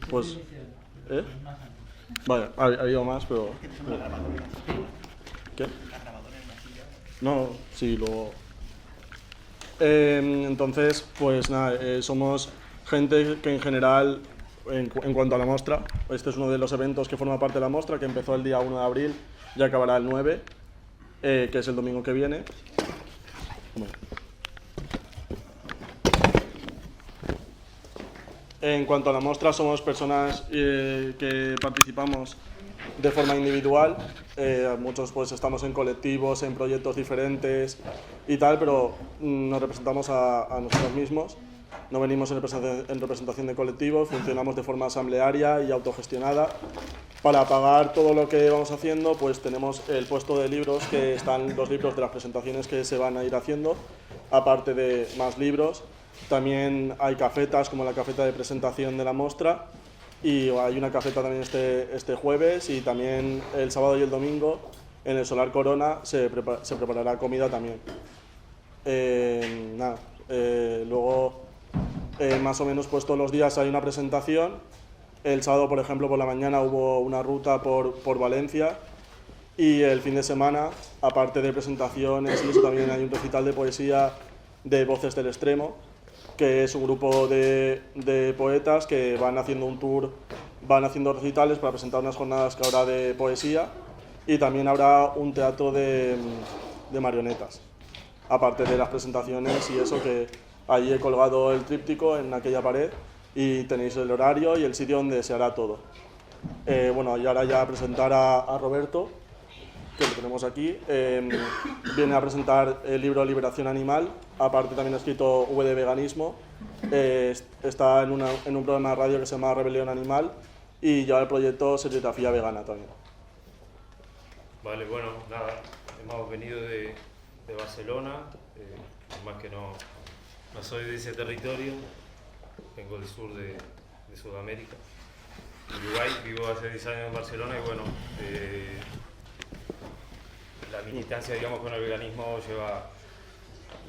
pues... ¿Eh? Vale, ha habido más, pero... ¿Qué? No, sí, luego... entonces, pues nada, somos gente que en general, en cuanto a la muestra, este es uno de los eventos que forma parte de la muestra, que empezó el día 1 de abril y acabará el 9, que es el domingo que viene. En cuanto a la muestra, somos personas que participamos de forma individual. Muchos pues estamos en colectivos, en proyectos diferentes y tal, pero nos representamos a nosotros mismos. No venimos en representación de colectivos, funcionamos de forma asamblearia y autogestionada. Para pagar todo lo que vamos haciendo, pues tenemos el puesto de libros, que están los libros de las presentaciones que se van a ir haciendo, aparte de más libros. También hay cafetas, como la cafeta de presentación de la muestra, y hay una cafeta también este jueves, y también el sábado y el domingo en el Solar Corona se preparará comida también. Luego, más o menos, pues todos los días hay una presentación. El sábado, por ejemplo, por la mañana hubo una ruta por Valencia, y el fin de semana, aparte de presentaciones y eso, también hay un recital de poesía de Voces del Extremo, que es un grupo de poetas que van haciendo un tour, van haciendo recitales para presentar unas jornadas que habrá de poesía, y también habrá un teatro de marionetas, aparte de las presentaciones y eso, que allí he colgado el tríptico en aquella pared y tenéis el horario y el sitio donde se hará todo. Bueno, y ahora ya a presentar a Roberto, que lo tenemos aquí. Viene a presentar el libro Liberación Animal, aparte también ha escrito V de Veganismo, está en un programa de radio que se llama Rebelión Animal, y lleva el proyecto Serigrafía Vegana también. Vale, bueno, nada, hemos venido de Barcelona, más que no soy de ese territorio, vengo del sur de Sudamérica, Uruguay, vivo hace 10 años en Barcelona, y bueno, la militancia, digamos, con el veganismo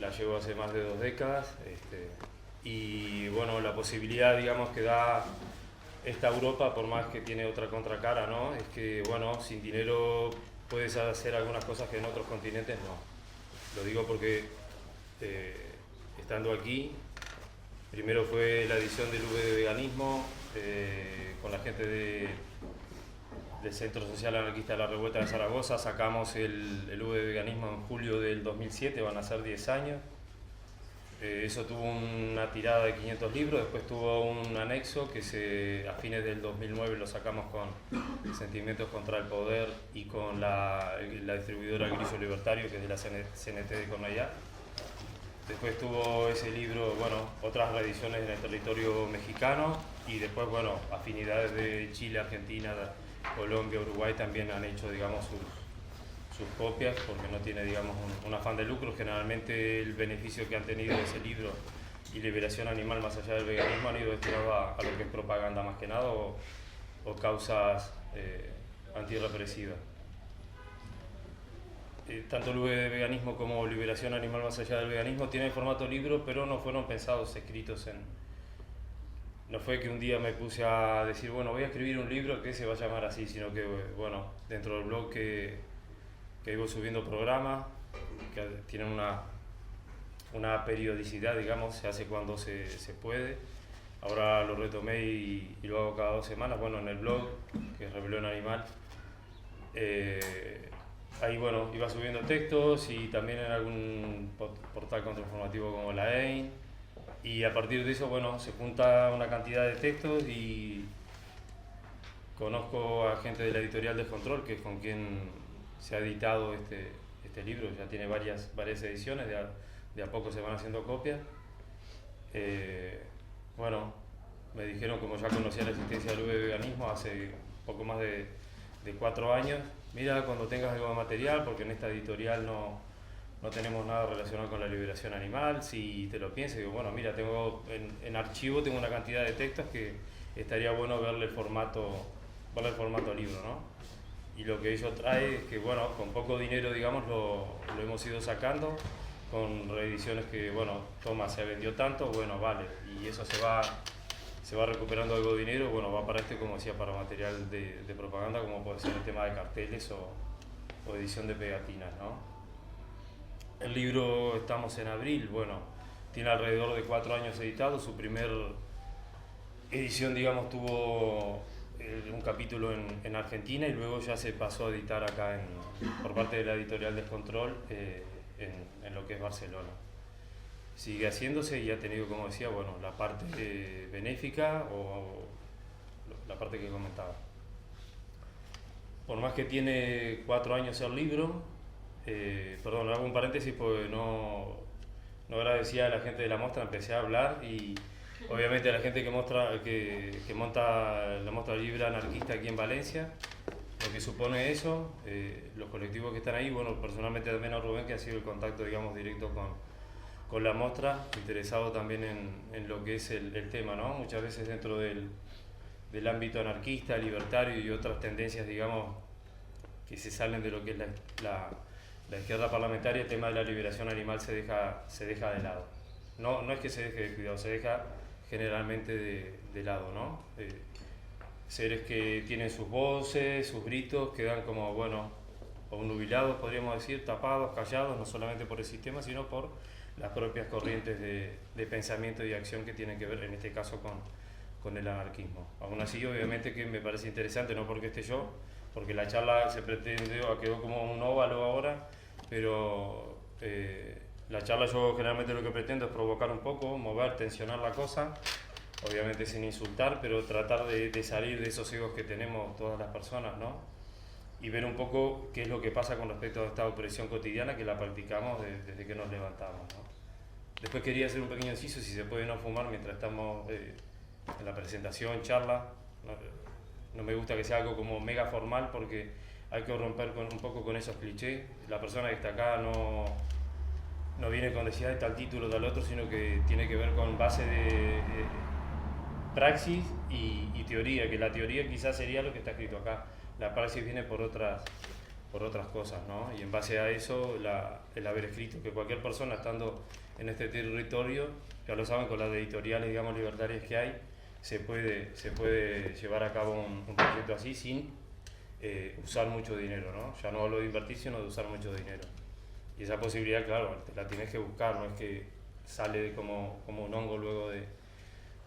la llevo hace más de 2 décadas, y bueno, la posibilidad, digamos, que da esta Europa, por más que tiene otra contracara, ¿no? Es que, bueno, sin dinero puedes hacer algunas cosas que en otros continentes no. Lo digo porque estando aquí, primero fue la edición del V de Veganismo, con la gente del Centro Social Anarquista de la Revuelta de Zaragoza. Sacamos el V de Veganismo en julio del 2007, van a ser 10 años. Eso tuvo una tirada de 500 libros, después tuvo un anexo que a fines del 2009 lo sacamos con Sentimientos contra el Poder y con la distribuidora Grillo Libertario, que es de la CNT de Cornellá. Después tuvo ese libro, bueno, otras reediciones en el territorio mexicano, y después, bueno, afinidades de Chile, Argentina, Colombia, Uruguay también han hecho, digamos, sus copias, porque no tiene, digamos, un afán de lucro. Generalmente el beneficio que han tenido ese libro y Liberación Animal, más allá del veganismo, han ido destinados a lo que es propaganda más que nada, o causas antirrepresivas. Tanto el V de Veganismo como Liberación Animal más allá del veganismo tienen formato libro, pero no fueron pensados, escritos No fue que un día me puse a decir, bueno, voy a escribir un libro que se va a llamar así, sino que, bueno, dentro del blog que iba subiendo programas, que tienen una periodicidad, digamos, se hace cuando se puede. Ahora lo retomé y lo hago cada 2 semanas. Bueno, en el blog, que es Rebelión Animal, ahí, bueno, iba subiendo textos, y también en algún portal contrainformativo como la EIN, y a partir de eso, bueno, se junta una cantidad de textos, y conozco a gente de la editorial Descontrol, que es con quien se ha editado este libro. Ya tiene varias ediciones, de a poco se van haciendo copias. Bueno, me dijeron, como ya conocía la existencia del V de Veganismo hace poco más de 4 años, mira, cuando tengas algo de material, porque en esta editorial no tenemos nada relacionado con la liberación animal, si te lo piensas. Digo, bueno, mira, tengo en archivo tengo una cantidad de textos que estaría bueno verle el formato libro, ¿no? Y lo que ello trae es que, bueno, con poco dinero, digamos, lo hemos ido sacando, con reediciones que, bueno, toma, se vendió tanto, bueno, vale, y eso se va se va recuperando algo de dinero, bueno, va para como decía, para material de propaganda, como puede ser el tema de carteles o edición de pegatinas, ¿no? El libro, estamos en abril, bueno, tiene alrededor de 4 años editado. Su primer edición, digamos, tuvo un capítulo en Argentina y luego ya se pasó a editar acá por parte de la editorial Descontrol en lo que es Barcelona. Sigue haciéndose y ha tenido, como decía, bueno, la parte benéfica o la parte que comentaba. Por más que tiene 4 años el libro, perdón, hago un paréntesis porque no agradecía a la gente de la muestra, empecé a hablar y obviamente a la gente que monta la muestra libre anarquista aquí en Valencia, lo que supone eso, los colectivos que están ahí, bueno, personalmente también a Rubén, que ha sido el contacto, digamos, directo con la muestra, interesado también en lo que es el tema, ¿no? Muchas veces dentro del ámbito anarquista, libertario y otras tendencias, digamos, que se salen de lo que es la izquierda parlamentaria, el tema de la liberación animal se deja de lado. No es que se deje de cuidado, se deja generalmente de lado, ¿no? Seres que tienen sus voces, sus gritos, quedan como, bueno, obnubilados, podríamos decir, tapados, callados, no solamente por el sistema, sino por las propias corrientes de pensamiento y acción que tienen que ver, en este caso, con el anarquismo. Aún así, obviamente que me parece interesante, no porque esté yo, porque la charla se pretendió, quedó como un óvalo ahora, pero la charla yo generalmente lo que pretendo es provocar un poco, mover, tensionar la cosa, obviamente sin insultar, pero tratar de salir de esos egos que tenemos todas las personas, ¿no? Y ver un poco qué es lo que pasa con respecto a esta opresión cotidiana que la practicamos desde que nos levantamos, ¿no? Después quería hacer un pequeño inciso, si se puede no fumar mientras estamos en la presentación, charla. No me gusta que sea algo como mega formal porque hay que romper un poco con esos clichés. La persona que está acá no viene con decir de tal título o tal otro, sino que tiene que ver con base de praxis y teoría, que la teoría quizás sería lo que está escrito acá. La praxis viene por otras cosas, ¿no? Y en base a eso, el haber escrito, que cualquier persona estando en este territorio, ya lo saben, con las editoriales, digamos, libertarias que hay, se puede llevar a cabo un proyecto así sin usar mucho dinero, ¿no? Ya no hablo de invertir, sino de usar mucho dinero. Y esa posibilidad, claro, la tienes que buscar, no es que sale como un hongo luego de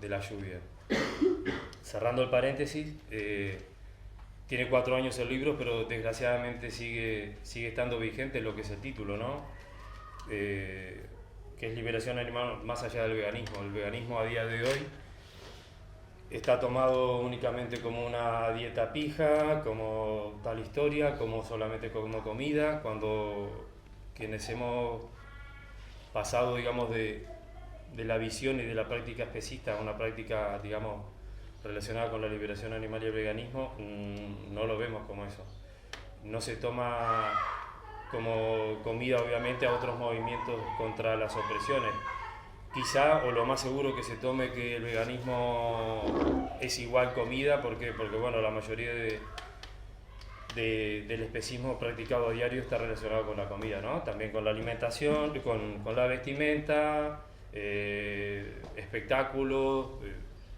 la lluvia. Cerrando el paréntesis, tiene 4 años el libro, pero desgraciadamente sigue estando vigente lo que es el título, ¿no? Que es liberación animal más allá del veganismo. El veganismo a día de hoy está tomado únicamente como una dieta pija, como tal historia, como solamente como comida, cuando quienes hemos pasado, digamos, de la visión y de la práctica especista a una práctica, digamos, relacionada con la liberación animal y el veganismo, no lo vemos como eso. No se toma como comida, obviamente, a otros movimientos contra las opresiones. Quizá, o lo más seguro, que se tome que el veganismo es igual comida, ¿por qué? Porque bueno, la mayoría del especismo practicado a diario está relacionado con la comida, ¿no? También con la alimentación, con la vestimenta, espectáculos,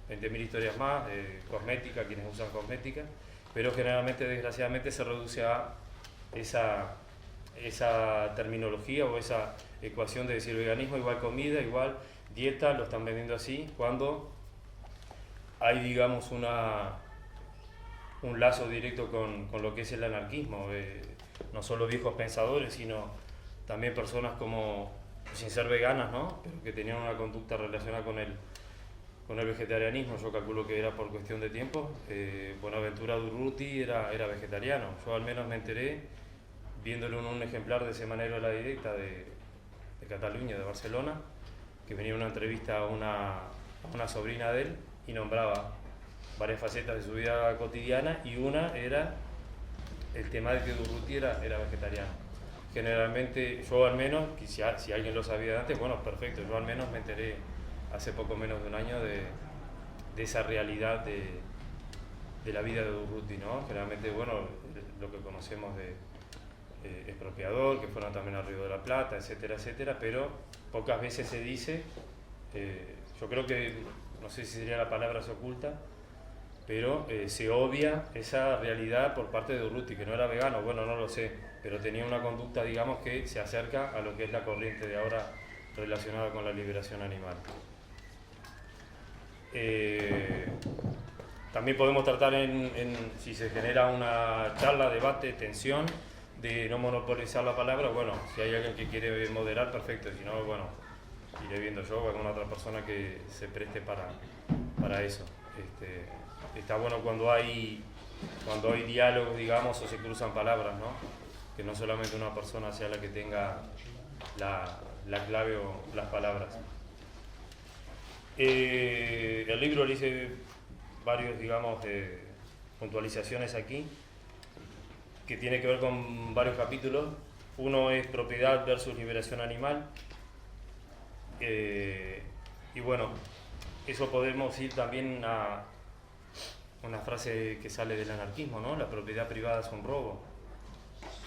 20.000 historias más, cosmética, quienes usan cosmética, pero generalmente, desgraciadamente, se reduce a esa terminología o esa ecuación de decir veganismo igual comida, igual dieta, lo están vendiendo así, cuando hay, digamos, un lazo directo con lo que es el anarquismo, no solo viejos pensadores, sino también personas como, sin ser veganas, ¿no? Pero que tenían una conducta relacionada con el vegetarianismo. Yo calculo que era por cuestión de tiempo. Buenaventura Durruti era vegetariano. Yo al menos me enteré viéndolo en un ejemplar de Semanero de la Directa de Cataluña, de Barcelona, que venía una entrevista a una sobrina de él y nombraba varias facetas de su vida cotidiana, y una era el tema de que Durruti era vegetariano. Generalmente, yo al menos, si alguien lo sabía antes, bueno, perfecto, yo al menos me enteré hace poco menos de un año de esa realidad de la vida de Durruti, ¿no? Generalmente, bueno, lo que conocemos de expropiador, que fueron también al Río de la Plata, etcétera, etcétera, pero pocas veces se dice. Yo creo que no sé si sería la palabra se oculta, pero se obvia esa realidad por parte de Urruti, que no era vegano, bueno, no lo sé, pero tenía una conducta, digamos, que se acerca a lo que es la corriente de ahora relacionada con la liberación animal. También podemos tratar si se genera una charla, debate, tensión, de no monopolizar la palabra. Bueno, si hay alguien que quiere moderar, perfecto, si no, bueno, iré viendo yo o alguna otra persona que se preste para eso. Está bueno cuando hay diálogos, digamos, o se cruzan palabras, ¿no? Que no solamente una persona sea la que tenga la clave o las palabras. El libro le hice varios, digamos, puntualizaciones aquí, que tiene que ver con varios capítulos. Uno es propiedad versus liberación animal. Y bueno, eso podemos ir también a una frase que sale del anarquismo, ¿no? La propiedad privada es un robo.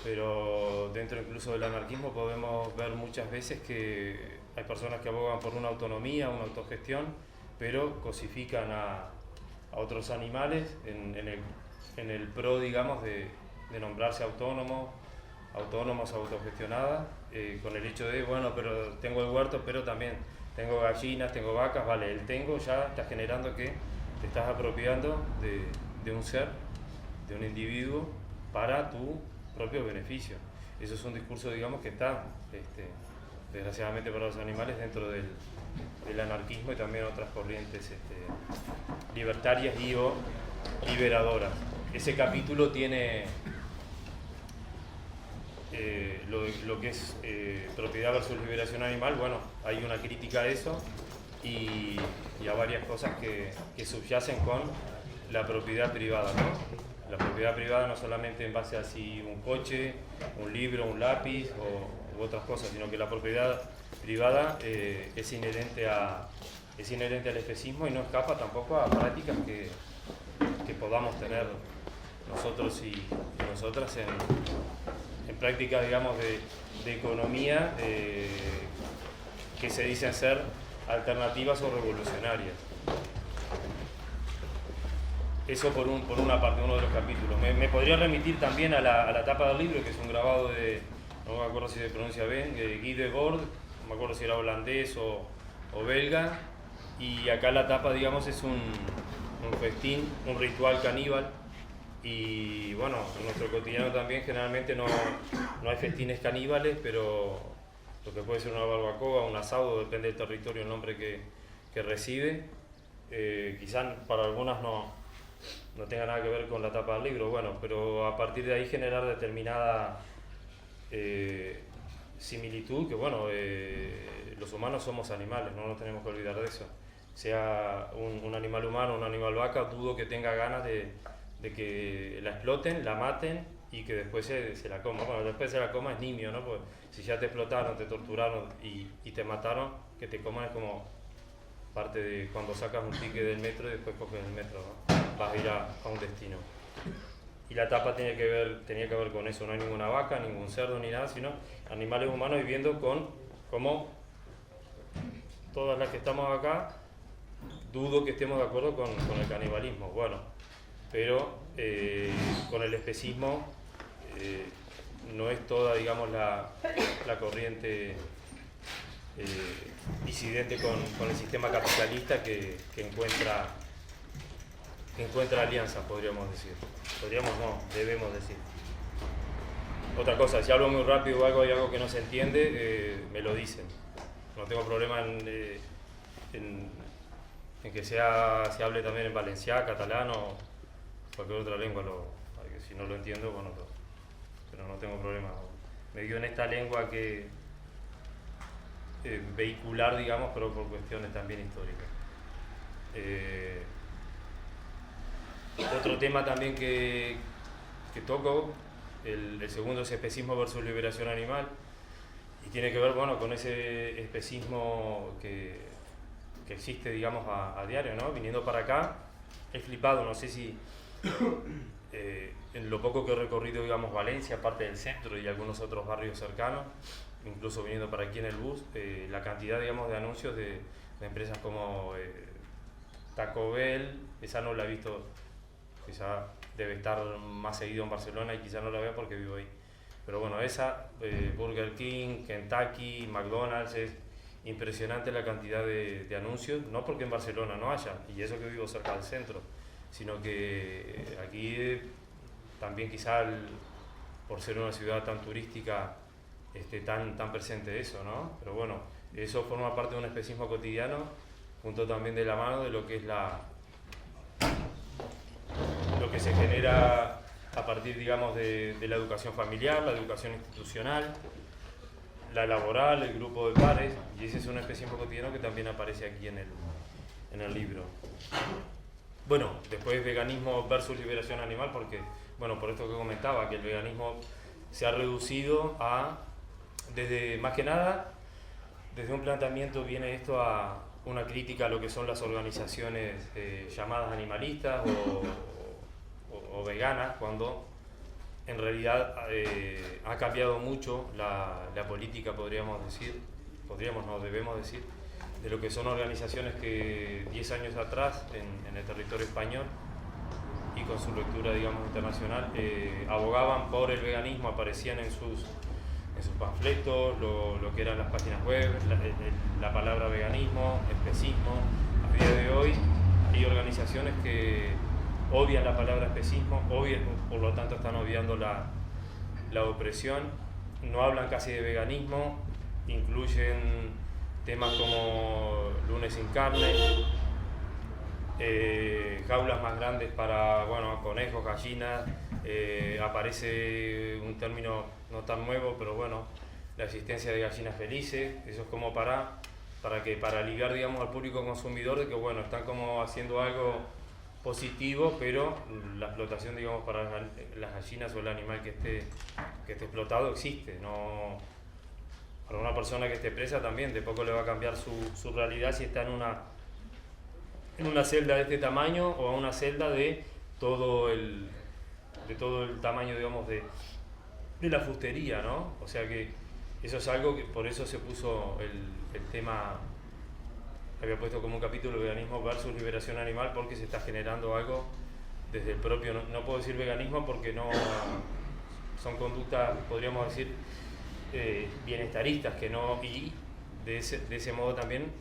Pero dentro incluso del anarquismo podemos ver muchas veces que hay personas que abogan por una autonomía, una autogestión, pero cosifican a otros animales en el pro, digamos, de nombrarse autónomos, autogestionadas, con el hecho de, bueno, pero tengo el huerto, pero también tengo gallinas, tengo vacas, vale, el tengo ya está generando que te estás apropiando de un ser, de un individuo, para tu propio beneficio. Eso es un discurso, digamos, que está, desgraciadamente para los animales, dentro del anarquismo y también otras corrientes libertarias y o liberadoras. Ese capítulo tiene lo que es propiedad versus liberación animal. Bueno, hay una crítica a eso y a varias cosas que subyacen con la propiedad privada, ¿no? La propiedad privada no solamente en base a si un coche, un libro, un lápiz u otras cosas, sino que la propiedad privada es inherente al especismo y no escapa tampoco a prácticas que podamos tener nosotros y nosotras en prácticas, digamos, de economía que se dicen ser alternativas o revolucionarias. Eso por una parte, uno de los capítulos. Me podría remitir también a la tapa del libro, que es un grabado no me acuerdo si se pronuncia bien, de Guy Debord, no me acuerdo si era holandés o belga, y acá la tapa, digamos, es un festín, un ritual caníbal, y bueno, en nuestro cotidiano también generalmente no hay festines caníbales, pero lo que puede ser una barbacoa, un asado, depende del territorio, el nombre que recibe. Quizás para algunas no tenga nada que ver con la tapa del libro, bueno, pero a partir de ahí generar determinada similitud, que bueno, los humanos somos animales, no nos tenemos que olvidar de eso. Sea un animal humano, un animal vaca, dudo que tenga ganas de que la exploten, la maten y que después se la coma. Bueno, después se la coma es nimio, ¿no? Pues si ya te explotaron, te torturaron y te mataron, que te coman es como parte de cuando sacas un ticket del metro y después coges el metro, ¿no? Vas a ir a un destino. Y la tapa tenía que ver con eso, no hay ninguna vaca, ningún cerdo ni nada, sino animales humanos viviendo como todas las que estamos acá, dudo que estemos de acuerdo con el canibalismo, bueno, pero con el especismo no es toda, digamos, la corriente disidente con el sistema capitalista que encuentra alianzas, podríamos decir. Debemos decir. Otra cosa, si hablo muy rápido o hay algo que no se entiende, me lo dicen. No tengo problema en que se hable también en valenciano, catalán o cualquier otra lengua. Si no lo entiendo, bueno, pero no tengo problema. Me guío en esta lengua que vehicular, digamos, pero por cuestiones también históricas. Otro tema también que toco, el segundo es especismo versus liberación animal, y tiene que ver, bueno, con ese especismo que existe, digamos, a diario, ¿no? Viniendo para acá, he flipado, no sé si en lo poco que he recorrido, digamos, Valencia, parte del centro y algunos otros barrios cercanos, incluso viniendo para aquí en el bus, la cantidad, digamos, de anuncios de empresas como Taco Bell, esa no la he visto, quizá debe estar más seguido en Barcelona y quizá no la vea porque vivo ahí. Pero bueno, esa, Burger King, Kentucky, McDonald's, es impresionante la cantidad de anuncios, no porque en Barcelona no haya, y eso que vivo cerca del centro, sino que aquí también quizá por ser una ciudad tan turística esté tan presente eso, ¿no? Pero bueno, eso forma parte de un especismo cotidiano, junto también de la mano de lo que es lo que se genera a partir, digamos, de la educación familiar, la educación institucional, la laboral, el grupo de pares, y ese es un especismo cotidiano que también aparece aquí en el libro. Bueno, después veganismo versus liberación animal, porque, bueno, por esto que comentaba, que el veganismo se ha reducido más que nada, desde un planteamiento viene esto a una crítica a lo que son las organizaciones llamadas animalistas o veganas, cuando en realidad ha cambiado mucho la política, debemos decir, de lo que son organizaciones que 10 años atrás en el territorio español y con su lectura, digamos, internacional, abogaban por el veganismo, aparecían en sus panfletos, lo que eran las páginas web, la palabra veganismo, especismo. A día de hoy hay organizaciones que obvian la palabra especismo, por lo tanto están obviando la opresión, no hablan casi de veganismo, incluyen temas como lunes sin carne, jaulas más grandes para conejos, gallinas, aparece un término no tan nuevo, pero bueno, la existencia de gallinas felices. Eso es como para ligar, digamos, al público consumidor de que bueno, están como haciendo algo positivo, pero la explotación, digamos, para las gallinas o el animal que esté explotado existe. No, para una persona que esté presa también de poco le va a cambiar su realidad si está en una celda de este tamaño o a una celda de todo el tamaño, digamos, de la fustería, ¿no? O sea que eso es algo que por eso se puso el tema, había puesto como un capítulo veganismo versus liberación animal, porque se está generando algo desde el propio, no puedo decir veganismo porque no son conductas, podríamos decir, bienestaristas, que no, y de ese modo también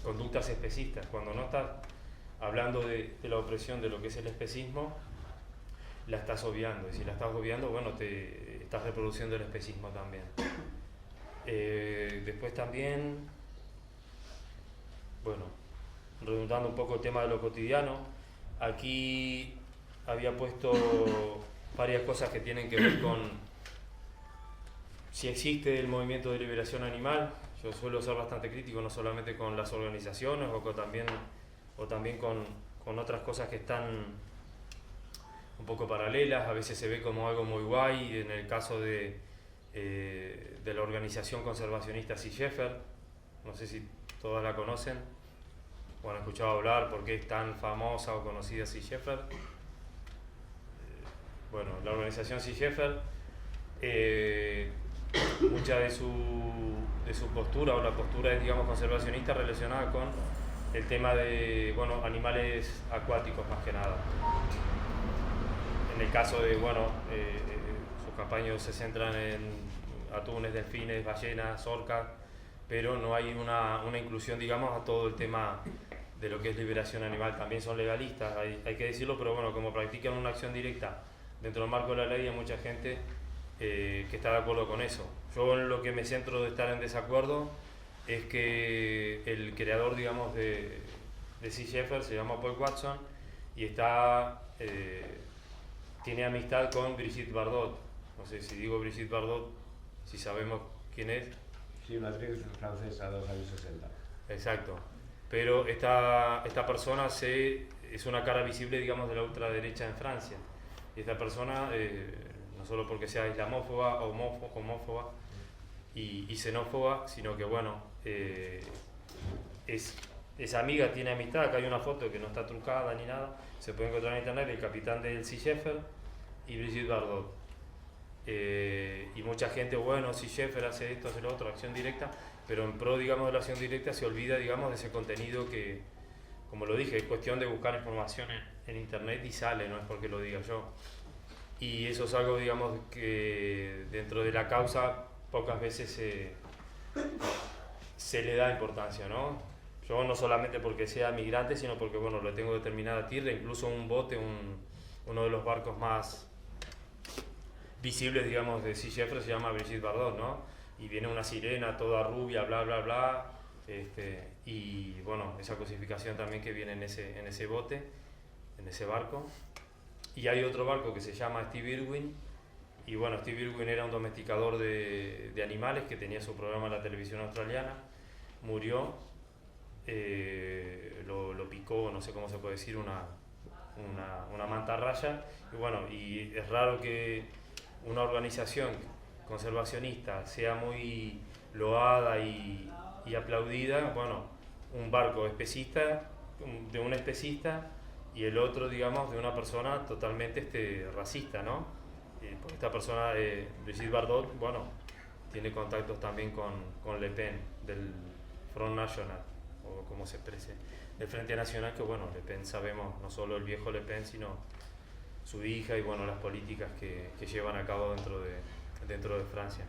conductas especistas. Cuando no estás hablando de la opresión de lo que es el especismo, la estás obviando, y si la estás obviando, bueno, te estás reproduciendo el especismo también. Después también, bueno, redundando un poco el tema de lo cotidiano, aquí había puesto varias cosas que tienen que ver con si existe el movimiento de liberación animal. Yo suelo ser bastante crítico, no solamente con las organizaciones o también con otras cosas que están un poco paralelas. A veces se ve como algo muy guay, en el caso de la organización conservacionista Sea Shepherd, no sé si todas la conocen o han escuchado hablar, por qué es tan famosa o conocida Sea Shepherd. Bueno, la organización Sea Shepherd, mucha de su postura, o la postura es, digamos, conservacionista, relacionada con el tema de animales acuáticos más que nada. En el caso de, sus campañas se centran en atunes, delfines, ballenas, orcas, pero no hay una inclusión, digamos, a todo el tema de lo que es liberación animal. También son legalistas, hay que decirlo, pero bueno, como practican una acción directa dentro del marco de la ley, hay mucha gente que está de acuerdo con eso. Yo en lo que me centro de estar en desacuerdo es que el creador, digamos, de Sea Shepherd se llama Paul Watson y tiene amistad con Brigitte Bardot. No sé si digo Brigitte Bardot, si sabemos quién es. Sí, una actriz francesa de los años 60. Exacto. Pero esta persona es una cara visible, digamos, de la ultraderecha en Francia. Y esta persona, no solo porque sea islamófoba, homófoba y xenófoba, sino que, es amiga, tiene amistad. Acá hay una foto que no está trucada ni nada, se puede encontrar en internet, el capitán del Sea Shepherd y Brigitte Bardot. Y mucha gente, Sea Shepherd hace esto, hace lo otro, acción directa, pero en pro, digamos, de la acción directa se olvida, digamos, de ese contenido que como lo dije, es cuestión de buscar información en internet y sale, no es porque lo diga yo. Y eso es algo, digamos, que dentro de la causa pocas veces se le da importancia, ¿no? Yo no solamente porque sea migrante, sino porque, bueno, lo tengo determinada tierra, incluso un bote, uno de los barcos más visibles, digamos, de Sea Shepherd se llama Brigitte Bardot, ¿no? Y viene una sirena toda rubia, bla, bla, bla, y bueno, esa cosificación también que viene en ese bote, en ese barco. Y hay otro barco que se llama Steve Irwin, y bueno, Steve Irwin era un domesticador de animales que tenía su programa en la televisión australiana, murió, lo picó, no sé cómo se puede decir, una mantarraya, y bueno, y es raro que una organización conservacionista sea muy loada y aplaudida, bueno, un barco especista, de un especista, y el otro, digamos, de una persona totalmente racista, ¿no? Porque esta persona, Brigitte Bardot, bueno, tiene contactos también con Le Pen, del Front National, o como se exprese, del Frente Nacional, que bueno, Le Pen sabemos, no solo el viejo Le Pen, sino su hija y bueno, las políticas que llevan a cabo dentro de Francia.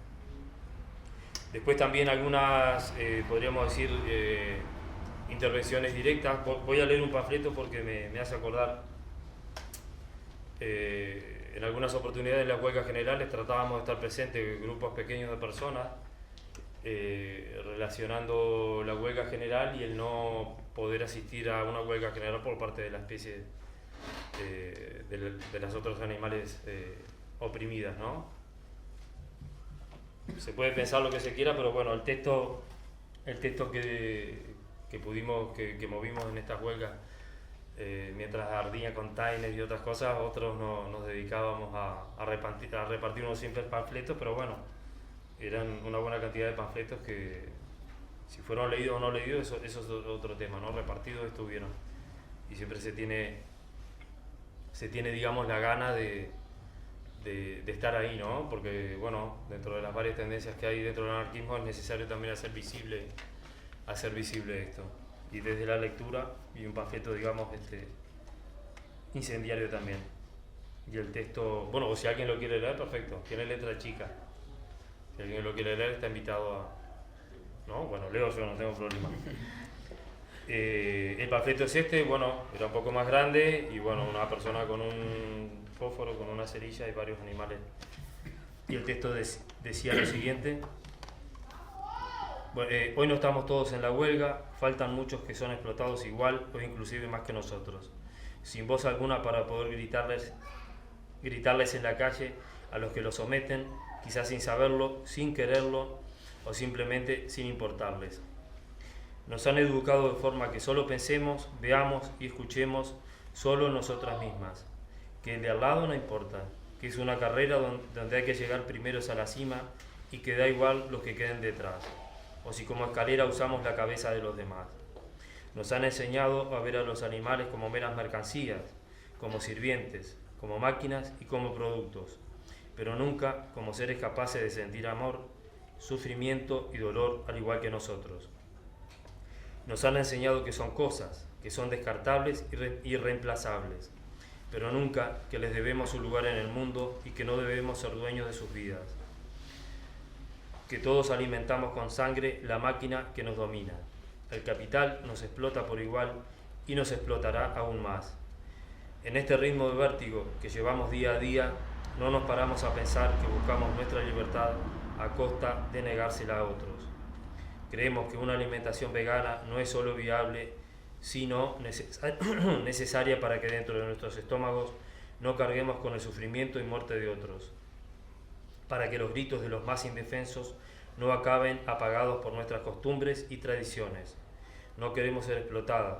Después también algunas, podríamos decir, intervenciones directas. Voy a leer un panfleto porque me hace acordar, en algunas oportunidades en las huelgas generales tratábamos de estar presentes grupos pequeños de personas, relacionando la huelga general y el no poder asistir a una huelga general por parte de la especie de las otros animales oprimidas, ¿no? Se puede pensar lo que se quiera, pero bueno, el texto que movimos en estas huelgas, mientras ardía containers y otras cosas, otros nos dedicábamos a repartir unos simples panfletos, pero bueno, eran una buena cantidad de panfletos que, si fueron leídos o no leídos, eso es otro tema, ¿no? Repartidos estuvieron. Y siempre se tiene, digamos, la gana de estar ahí, ¿no? Porque, bueno, dentro de las varias tendencias que hay dentro del anarquismo es necesario también hacer visible esto. Y desde la lectura y un panfleto, digamos, incendiario también. Y el texto, bueno, o si alguien lo quiere leer, perfecto, tiene letra chica. Si alguien lo quiere leer, está invitado a... ¿No? Bueno, leo yo, no tengo problema. El panfleto es bueno, era un poco más grande y bueno, una persona con un fósforo, con una cerilla y varios animales. Y el texto decía lo siguiente: bueno, hoy no estamos todos en la huelga, faltan muchos que son explotados igual o inclusive más que nosotros, sin voz alguna para poder gritarles en la calle a los que los someten, quizás sin saberlo, sin quererlo o simplemente sin importarles. Nos han educado de forma que solo pensemos, veamos y escuchemos solo nosotras mismas, que el de al lado no importa, que es una carrera donde hay que llegar primeros a la cima y que da igual los que queden detrás, o si como escalera usamos la cabeza de los demás. Nos han enseñado a ver a los animales como meras mercancías, como sirvientes, como máquinas y como productos, pero nunca como seres capaces de sentir amor, sufrimiento y dolor al igual que nosotros. Nos han enseñado que son cosas, que son descartables y irreemplazables, pero nunca que les debemos un lugar en el mundo y que no debemos ser dueños de sus vidas. Que todos alimentamos con sangre la máquina que nos domina. El capital nos explota por igual y nos explotará aún más. En este ritmo de vértigo que llevamos día a día, no nos paramos a pensar que buscamos nuestra libertad a costa de negársela a otros. Creemos que una alimentación vegana no es solo viable, sino necesaria para que dentro de nuestros estómagos no carguemos con el sufrimiento y muerte de otros, para que los gritos de los más indefensos no acaben apagados por nuestras costumbres y tradiciones. No queremos ser explotadas,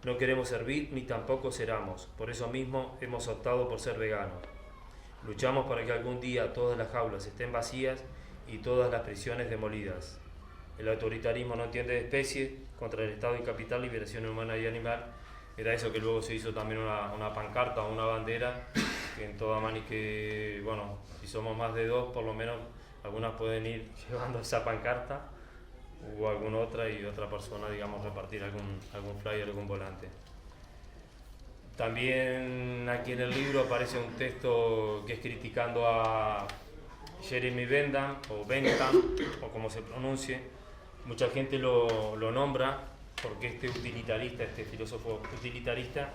no queremos servir ni tampoco ser amos, por eso mismo hemos optado por ser veganos. Luchamos para que algún día todas las jaulas estén vacías y todas las prisiones demolidas. El autoritarismo no entiende de especie, contra el Estado y capital, liberación humana y animal. Era eso que luego se hizo también una pancarta o una bandera, que en toda que, bueno, si somos más de dos, por lo menos algunas pueden ir llevando esa pancarta, hubo alguna otra y otra persona, digamos, repartir algún flyer, algún volante. También aquí en el libro aparece un texto que es criticando a Jeremy Bentham, o Bentham, o como se pronuncie. Mucha gente lo nombra porque este utilitarista, este filósofo utilitarista,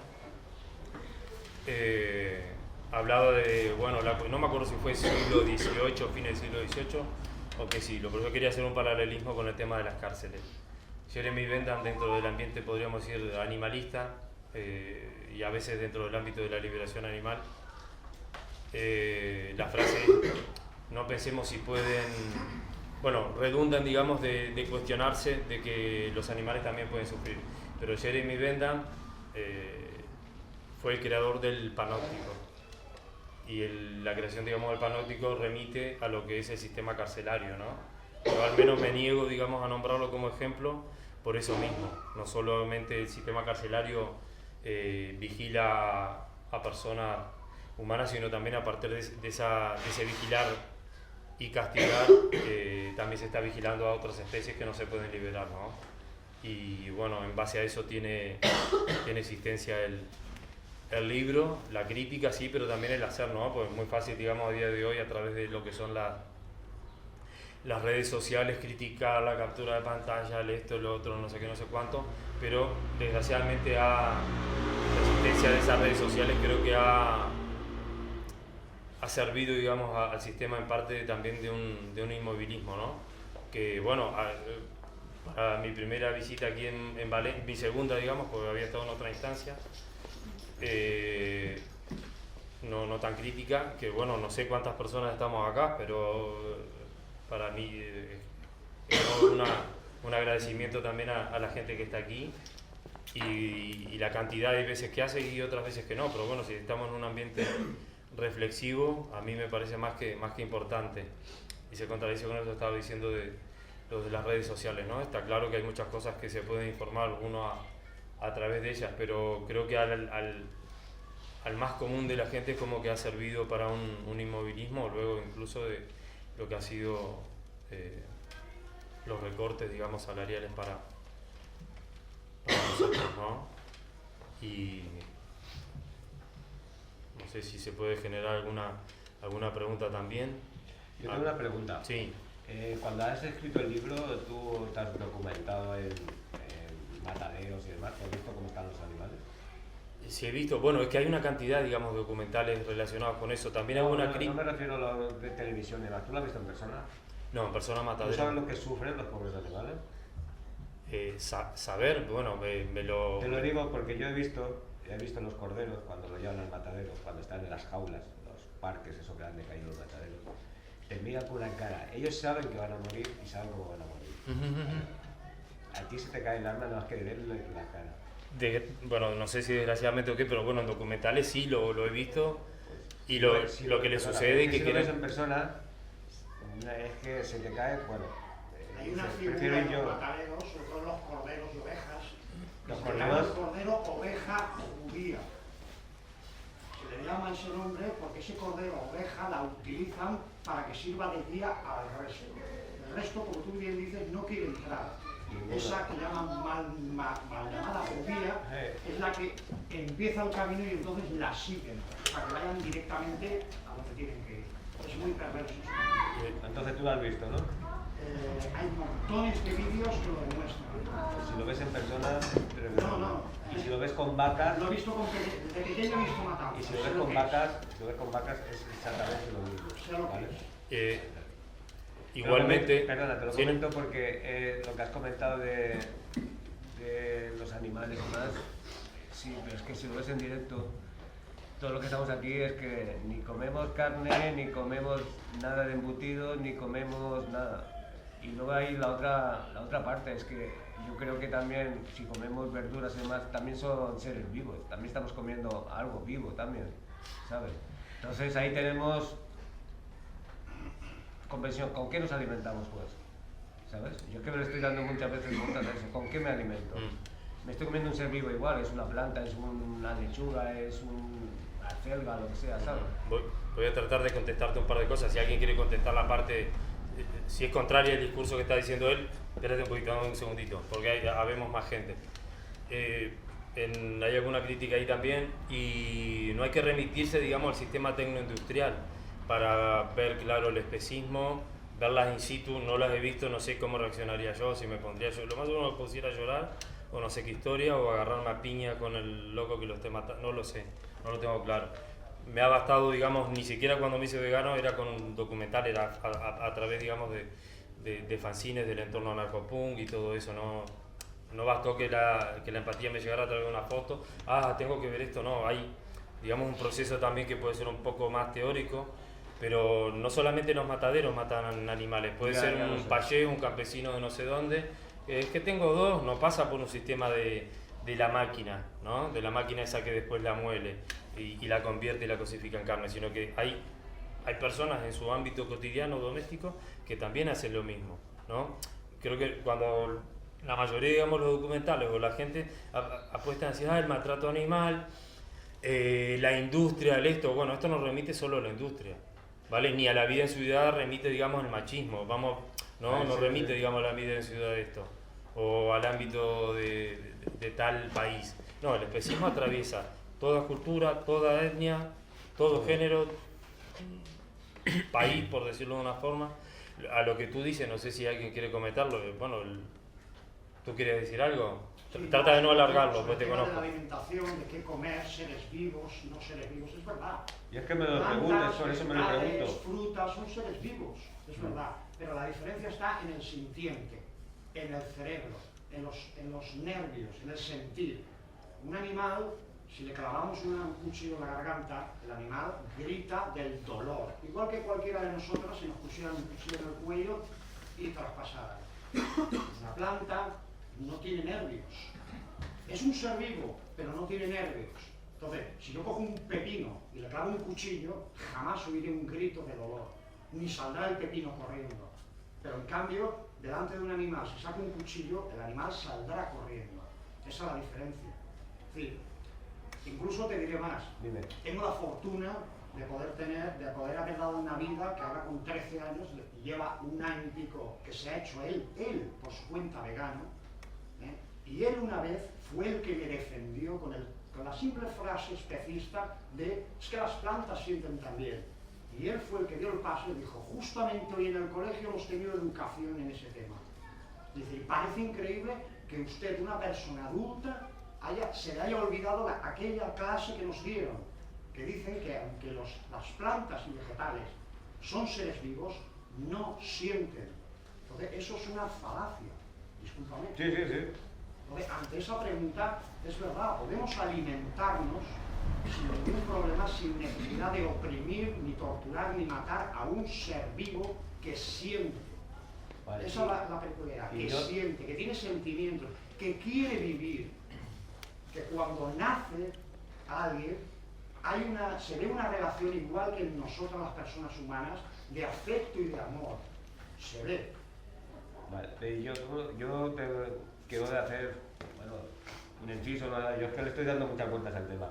hablaba de, bueno, no me acuerdo si fue siglo XVIII, fines del siglo XVIII, o qué siglo, pero yo quería hacer un paralelismo con el tema de las cárceles. Jeremy Bentham, dentro del ambiente, podríamos decir, animalista, y a veces dentro del ámbito de la liberación animal, la frase, no pensemos si pueden, bueno, redundan, digamos, de cuestionarse de que los animales también pueden sufrir. Pero Jeremy Bentham fue el creador del panóptico. Y la creación, digamos, del panóptico remite a lo que es el sistema carcelario, ¿no? Yo al menos me niego, digamos, a nombrarlo como ejemplo por eso mismo. No solamente el sistema carcelario vigila a personas humanas, sino también a partir de ese vigilar y castigar, también se está vigilando a otras especies que no se pueden liberar, ¿no? Y bueno, en base a eso tiene existencia el libro, la crítica sí, pero también el hacer, ¿no? Pues es muy fácil, digamos, a día de hoy, a través de lo que son las redes sociales, criticar la captura de pantalla, esto, lo otro, no sé qué, no sé cuánto, pero desgraciadamente la existencia de esas redes sociales creo que ha servido, digamos, al sistema en parte también de un inmovilismo, ¿no? Que, bueno, para mi primera visita aquí en Valencia, mi segunda, digamos, porque había estado en otra instancia, no tan crítica, que bueno, no sé cuántas personas estamos acá, pero para mí es un agradecimiento también a la gente que está aquí y la cantidad de veces que hace y otras veces que no, pero bueno, si estamos en un ambiente reflexivo, a mí me parece más que importante, y se contradice con lo que estaba diciendo de las redes sociales, ¿no? Está claro que hay muchas cosas que se pueden informar uno a través de ellas, pero creo que al más común de la gente es como que ha servido para un inmovilismo, luego incluso de lo que ha sido los recortes, digamos, salariales para nosotros, ¿no? Y no sé si se puede generar alguna pregunta también. Yo tengo una pregunta. Sí. Cuando has escrito el libro, tú te has documentado en mataderos y demás, ¿has visto cómo están los animales? Sí, he visto, bueno, es que hay una cantidad, digamos, de documentales relacionados con eso. También No, alguna no me refiero a lo de televisión y demás. ¿Tú lo has visto en persona? No, en persona ¿Tú matadero. sabes lo que sufren los pobres animales? Saber, bueno, me lo... Te lo digo porque yo he visto los corderos cuando lo llevan al matadero, cuando están en las jaulas, los parques, eso que han de caer los mataderos. Te miran con una cara. Ellos saben que van a morir y saben cómo van a morir. A ti se te cae el alma nada más que de verle la cara. Bueno, no sé si desgraciadamente o qué, pero bueno, en documentales sí lo he visto. Y lo que le sucede es que si quieren... lo ves en persona, es que se te cae, bueno. Hay una figura en los mataderos, sobre todo los corderos y ovejas. Los Se corderos. llama el cordero oveja judía. Se le llama ese nombre porque ese cordero oveja la utilizan para que sirva de guía al resto. El resto, como tú bien dices, no quiere entrar. Esa que llaman mal llamada judía es la que empieza el camino y entonces la siguen para que vayan directamente a donde tienen que ir. Es muy perverso. Entonces tú lo has visto, ¿no? Hay montones de vídeos que lo demuestran. Pues si lo ves en persona, No. Y si lo ves con vacas, Lo he visto desde pequeño he visto matar. y si lo ves con vacas, es exactamente lo mismo. Sé lo que ¿vale? es. Igualmente... Perdona, te lo ¿sí? comento porque lo que has comentado de los animales y más, sí, pero es que si lo ves en directo, todo lo que estamos aquí es que ni comemos carne, ni comemos nada de embutido, ni comemos nada. Y luego hay la otra parte, es que yo creo que también si comemos verduras y demás, también son seres vivos, también estamos comiendo algo vivo también, ¿sabes? Entonces ahí tenemos convención, ¿con qué nos alimentamos pues? ¿Sabes? Yo que me lo estoy dando muchas veces vueltas a eso, ¿con qué me alimento? Me estoy comiendo un ser vivo igual, es una planta, es una lechuga, es una acelga, lo que sea, ¿sabes? Voy a tratar de contestarte un par de cosas. Si alguien quiere contestar la parte si es contrario al discurso que está diciendo él, espérate un poquito, un segundito, porque habemos más gente. Hay alguna crítica ahí también, y no hay que remitirse, digamos, al sistema tecnoindustrial para ver, claro, el especismo, verlas in situ. No las he visto, no sé cómo reaccionaría yo, si me pondría yo, lo más uno me pusiera a llorar, o no sé qué historia, o agarrarme a piña con el loco que lo esté matando, no lo sé, no lo tengo claro. Me ha bastado, digamos, ni siquiera cuando me hice vegano era con un documental, era a través, digamos, de fanzines del entorno narcopunk y todo eso. No bastó que la empatía me llegara a través de una foto, tengo que ver esto. No, hay, digamos, un proceso también que puede ser un poco más teórico, pero no solamente en los mataderos matan animales, puede ser un payé, un campesino de no sé dónde, es que tengo dos, no pasa por un sistema de la máquina, ¿no? De la máquina esa que después la muele y la convierte y la cosifica en carne, sino que hay personas en su ámbito cotidiano, doméstico, que también hacen lo mismo, ¿no? Creo que cuando la mayoría, digamos, los documentales o la gente apuestan a decir, el maltrato animal, la industria, esto nos remite solo a la industria, ¿vale? Ni a la vida en ciudad remite, digamos, el machismo, no remite, digamos, la vida en ciudad de esto, o al ámbito de tal país. No, el especismo atraviesa toda cultura, toda etnia, todo género, país, por decirlo de una forma. A lo que tú dices, no sé si alguien quiere comentarlo, ¿tú quieres decir algo? Sí, trata de no alargarlo, pues te conozco. De la alimentación, de qué comer, seres vivos, no seres vivos, es verdad. Y es que me lo preguntas, por eso me lo pregunto. Frutas son seres vivos, es verdad. Pero la diferencia está en el sintiente, en el cerebro, en los nervios, en el sentir. Un animal, si le clavamos un cuchillo en la garganta, el animal grita del dolor. Igual que cualquiera de nosotros si nos pusieran un cuchillo en el cuello y traspasara. Una planta no tiene nervios. Es un ser vivo, pero no tiene nervios. Entonces, si yo cojo un pepino y le clavo un cuchillo, jamás oiré un grito de dolor, ni saldrá el pepino corriendo. Pero en cambio, delante de un animal, si saca un cuchillo, el animal saldrá corriendo. Esa es la diferencia. Es decir, incluso te diré más. Dime. Tengo la fortuna de poder haber dado una vida que ahora con 13 años lleva un año y pico que se ha hecho él por su cuenta vegano, y él una vez fue el que me defendió con la simple frase especista de es que las plantas sienten también. Y él fue el que dio el paso y dijo, justamente hoy en el colegio hemos tenido educación en ese tema. Es decir, parece increíble que usted, una persona adulta, se le haya olvidado aquella clase que nos dieron, que dicen que aunque las plantas y vegetales son seres vivos, no sienten. Entonces, eso es una falacia. Discúlpame. Sí. Entonces, ante esa pregunta, es verdad, podemos alimentarnos sin ningún problema, sin necesidad de oprimir, ni torturar, ni matar a un ser vivo que siente. Vale, esa es la peculiaridad, que siente, que tiene sentimientos, que quiere vivir, que cuando nace alguien, se ve una relación igual que en nosotras las personas humanas, de afecto y de amor. Se ve. Vale, yo te quiero hacer, un inciso, yo es que le estoy dando muchas vueltas al tema.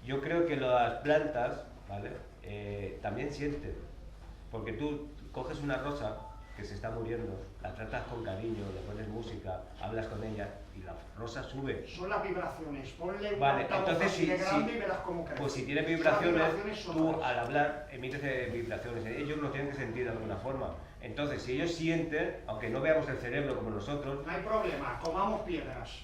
Yo creo que las plantas, ¿vale? También sienten, porque tú coges una rosa que se está muriendo, la tratas con cariño, le pones música, hablas con ella y la rosa sube. Son las vibraciones, ponle un altavoz así de grande y verás cómo crece. Pues si tiene vibraciones, tú al hablar emites vibraciones, ellos lo tienen que sentir de alguna forma. Entonces, si ellos sienten, aunque no veamos el cerebro como nosotros... No hay problema, comamos piedras.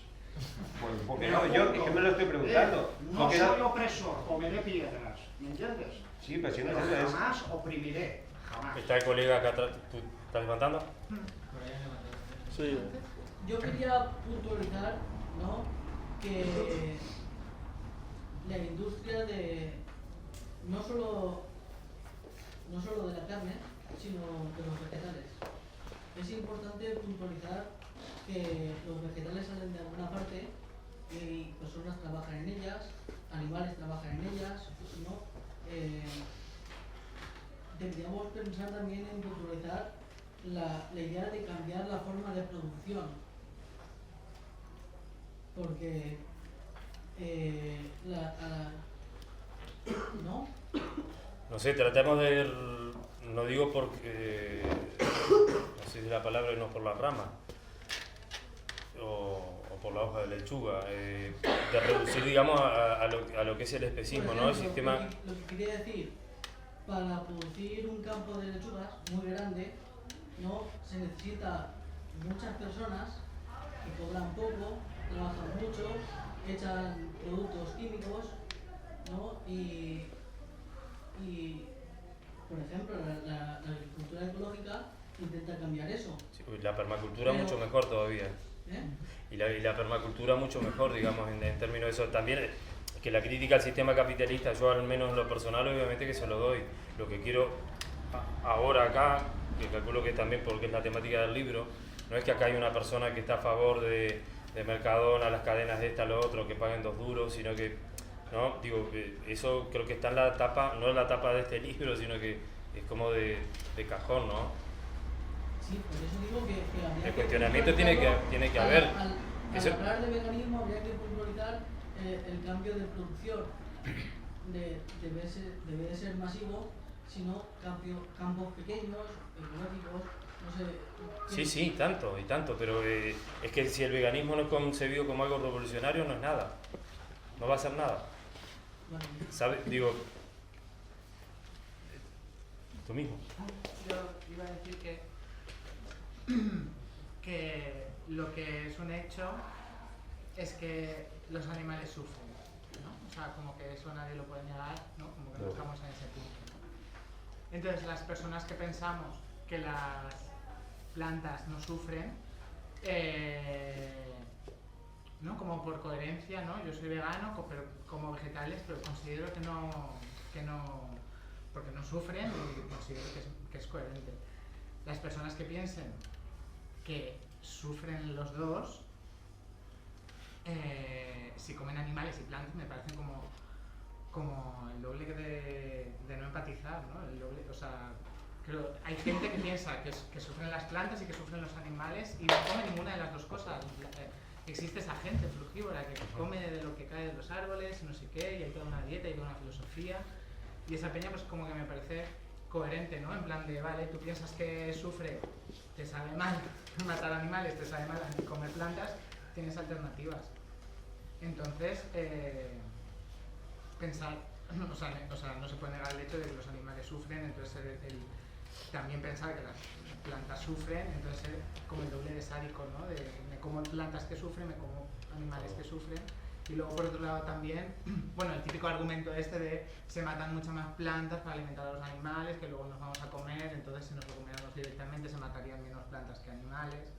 Pues porque no, yo es que me lo estoy preguntando. No soy opresor, comeré piedras, ¿me entiendes? Sí, pero si no pero es... jamás oprimiré, jamás. ¿Está el colega acá atrás? ¿Tú estás levantando? Sí. Yo quería puntualizar, ¿no?, que la industria no solo de la carne, sino de los vegetales. Es importante puntualizar que los vegetales salen de alguna parte y personas trabajan en ellas, animales trabajan en ellas, ¿no? Deberíamos pensar también en puntualizar la idea de cambiar la forma de producción, porque ¿no? No sé, tratemos de, no digo porque utilice la palabra, irnos por las ramas o por la hoja de lechuga, de reducir, digamos, a lo que es el especismo, ¿no? El sistema... Lo que quería decir, para producir un campo de lechugas muy grande, ¿no? Se necesita muchas personas que cobran poco, trabajan mucho, echan productos químicos, ¿no? Y por ejemplo, la agricultura ecológica intenta cambiar eso. Sí, la permacultura Pero, mucho mejor todavía. ¿eh? Y la permacultura mucho mejor, digamos, en términos de eso. También que la crítica al sistema capitalista, yo al menos en lo personal, obviamente que se lo doy. Lo que quiero ahora acá, que calculo que también porque es la temática del libro, no es que acá hay una persona que está a favor de Mercadona, las cadenas de esta, lo otro, que paguen 2 duros, sino que, no, digo, eso creo que está en la tapa, no en la tapa de este libro, sino que es como de cajón, ¿no? Sí, por eso digo que habría El que cuestionamiento tiene que haber. Al hablar de veganismo habría que puntualizar el cambio de producción. Debe de ser masivo, sino campos pequeños, ecológicos, no sé. Sí, tanto, pero es que si el veganismo no es concebido como algo revolucionario, no es nada. No va a ser nada. Bueno, ¿Sabes? Digo, tú mismo. Yo iba a decir que lo que es un hecho es que los animales sufren, ¿no? O sea, como que eso nadie lo puede negar, ¿no? Como que no estamos en ese punto. Entonces, las personas que pensamos que las plantas no sufren, ¿no? Como por coherencia, ¿no? Yo soy vegano, pero como vegetales, pero considero que no, porque no sufren y considero que es coherente. Las personas que piensen que sufren los dos, si comen animales y plantas, me parecen como el doble de no empatizar, ¿no? El doble, o sea, creo, hay gente que piensa que sufren las plantas y que sufren los animales y no come ninguna de las dos cosas. Existe esa gente frugívora que come de lo que cae de los árboles, no sé qué, y hay toda una dieta y toda una filosofía. Y esa peña pues como que me parece coherente, ¿no? En plan de, vale, tú piensas que sufre, te sabe mal matar animales, te sabe mal comer plantas, tienes alternativas. Entonces, pensar, o sea, no se puede negar el hecho de que los animales sufren, entonces también pensar que las plantas sufren, entonces como el doble de sádico, ¿no? Me como plantas que sufren, me como animales que sufren. Y luego por otro lado también, bueno, el típico argumento de se matan muchas más plantas para alimentar a los animales que luego nos vamos a comer, entonces si nos lo comiéramos directamente se matarían menos plantas que animales.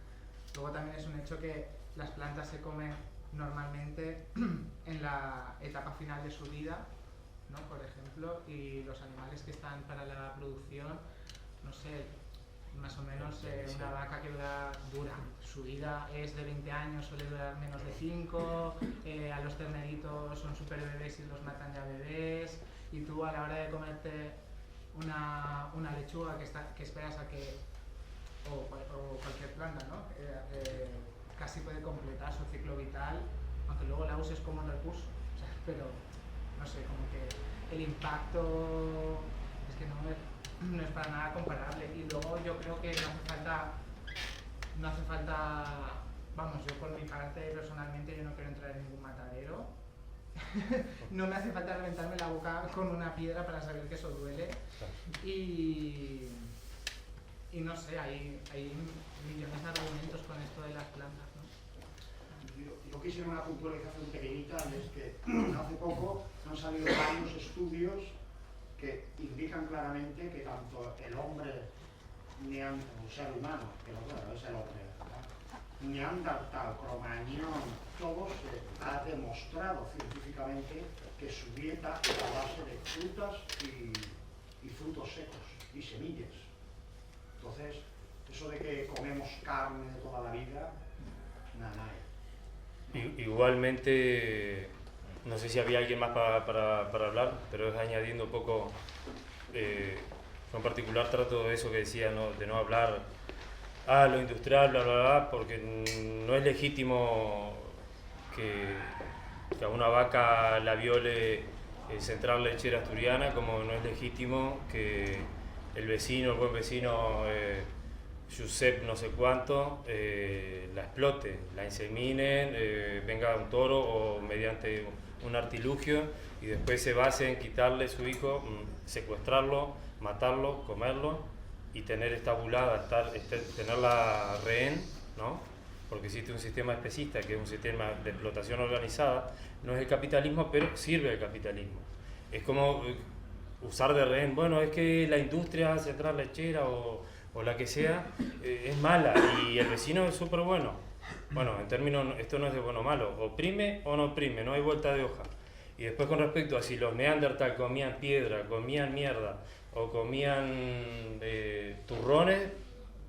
Luego también es un hecho que las plantas se comen normalmente en la etapa final de su vida, ¿no? Por ejemplo, y los animales que están para la producción, no sé, más o menos una vaca que dura, su vida es de 20 años, suele durar menos de 5, a los terneritos son súper bebés y los matan ya bebés, y tú a la hora de comerte una lechuga que esperas a que, o cualquier planta, ¿no? Casi puede completar su ciclo vital, aunque luego la uses como recurso, o sea, pero no sé, como que el impacto es que no es para nada comparable. Y luego yo creo que no hace falta, vamos, yo por mi parte personalmente yo no quiero entrar en ningún matadero. No me hace falta reventarme la boca con una piedra para saber que eso duele. Y no sé, hay millones de argumentos con esto de las plantas, ¿no? Yo quisiera una puntualización pequeñita, y es que hace poco han salido varios estudios que indican claramente que tanto el hombre, el ser humano, que no es el hombre, Neandertal, Cromañón, todos ha demostrado científicamente que su dieta es a base de frutas y frutos secos y semillas. Entonces, eso de que comemos carne de toda la vida, nada. Igualmente, no sé si había alguien más para hablar, pero es añadiendo un poco, en particular trato de eso que decía, ¿no? De no hablar lo industrial, bla, bla, bla, porque no es legítimo que a una vaca la viole Central Lechera Asturiana, como no es legítimo que el vecino, el buen vecino Giuseppe no sé cuánto, la explote, la inseminen, venga un toro o mediante un artilugio y después se base en quitarle su hijo, secuestrarlo, matarlo, comerlo y tener estabulada, tenerla rehén, ¿no? Porque existe un sistema especista que es un sistema de explotación organizada, no es el capitalismo, pero sirve al capitalismo. Es como usar de rehén, bueno, es que la industria central lechera o la que sea es mala y el vecino es súper bueno. Bueno, en términos, esto no es de bueno o malo, oprime o no oprime, no hay vuelta de hoja. Y después con respecto a si los neandertal comían piedra, comían mierda o comían turrones,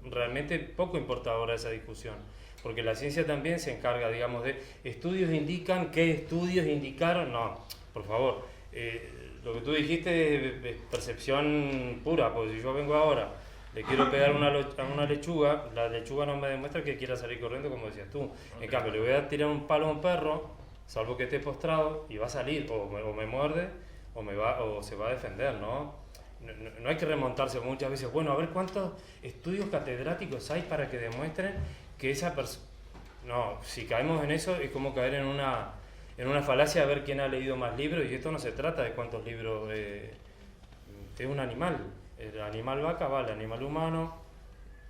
realmente poco importa ahora esa discusión. Porque la ciencia también se encarga, digamos, de estudios indican, ¿qué estudios indicaron? No, por favor, lo que tú dijiste es percepción pura, porque si yo vengo ahora, le quiero pegar a una lechuga, la lechuga no me demuestra que quiera salir corriendo como decías tú. En cambio, le voy a tirar un palo a un perro, salvo que esté postrado, y va a salir, o me muerde, o se va a defender, ¿no? No hay que remontarse muchas veces, bueno, a ver cuántos estudios catedráticos hay para que demuestren que esa persona... No, si caemos en eso es como caer en una falacia a ver quién ha leído más libros, y esto no se trata de cuántos libros... es un animal, el animal vaca vale, el animal humano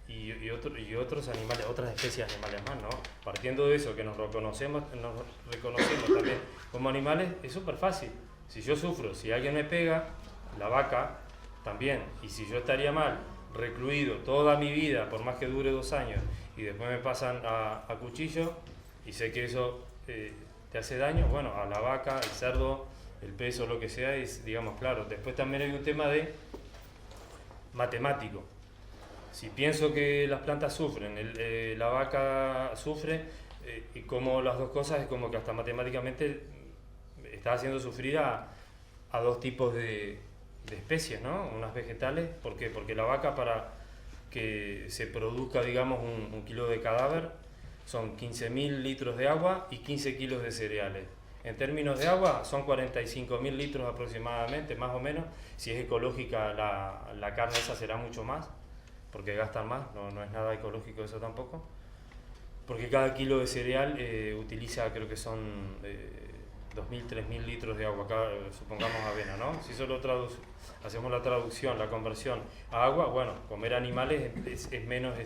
y otros animales, otras especies de animales más, ¿no? Partiendo de eso, que nos reconocemos también como animales, es súper fácil. Si yo sufro, si alguien me pega, la vaca también, y si yo estaría mal, recluido toda mi vida, por más que dure 2 años, y después me pasan a cuchillo, y sé que eso te hace daño, bueno, a la vaca, el cerdo, el peso, lo que sea, es, digamos, claro. Después también hay un tema de matemático. Si pienso que las plantas sufren, la vaca sufre, y como las dos cosas es como que hasta matemáticamente está haciendo sufrir a 2 tipos de especies, ¿no? Unas vegetales, ¿por qué? Porque la vaca, para que se produzca, digamos, un kilo de cadáver, son 15.000 litros de agua y 15 kilos de cereales. En términos de agua, son 45.000 litros aproximadamente, más o menos. Si es ecológica, la carne esa será mucho más, porque gastan más, no es nada ecológico eso tampoco. Porque cada kilo de cereal utiliza, creo que son 2.000, 3.000 litros de agua, acá, supongamos avena, ¿no? Si solo hacemos la traducción, la conversión a agua, bueno, comer animales es menos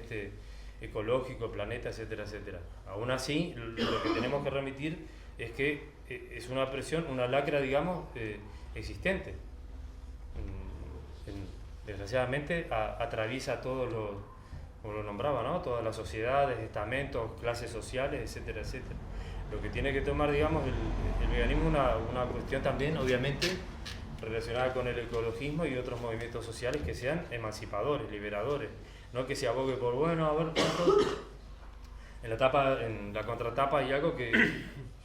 ecológico, planeta, etcétera, etcétera. Aún así, lo que tenemos que remitir es que es una presión, una lacra, digamos, existente. Desgraciadamente atraviesa todos los, como lo nombraba, ¿no? Todas las sociedades, estamentos, clases sociales, etcétera, etcétera. Lo que tiene que tomar, digamos, el veganismo una cuestión también, obviamente, relacionada con el ecologismo y otros movimientos sociales que sean emancipadores, liberadores, no que se abogue por, bueno, a ver cuánto. En la contratapa hay algo que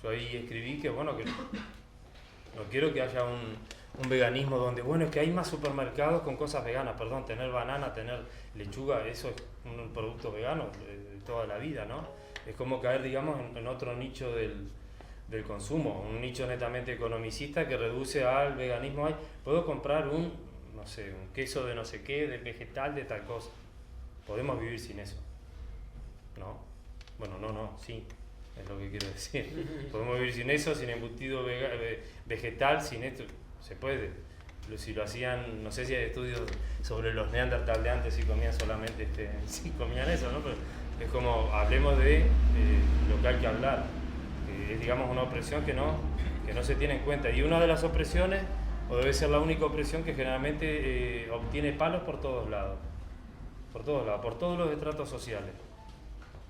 yo ahí escribí, que bueno, que no quiero que haya un veganismo donde, bueno, es que hay más supermercados con cosas veganas, perdón, tener banana, tener lechuga, eso es un producto vegano de toda la vida, ¿no? Es como caer, digamos, en otro nicho del consumo, un nicho netamente economicista que reduce al veganismo. Puedo comprar un queso de no sé qué, de vegetal, de tal cosa. Podemos vivir sin eso, ¿no? Bueno, sí, es lo que quiero decir. Podemos vivir sin eso, sin embutido vegetal, sin esto, se puede. Si lo hacían, no sé si hay estudios sobre los neandertal de antes, si comían solamente, si comían eso, ¿no? Pero es como, hablemos de lo que hay que hablar, que es, digamos, una opresión que no se tiene en cuenta. Y una de las opresiones, o debe ser la única opresión, que generalmente obtiene palos por todos lados, por todos los estratos sociales.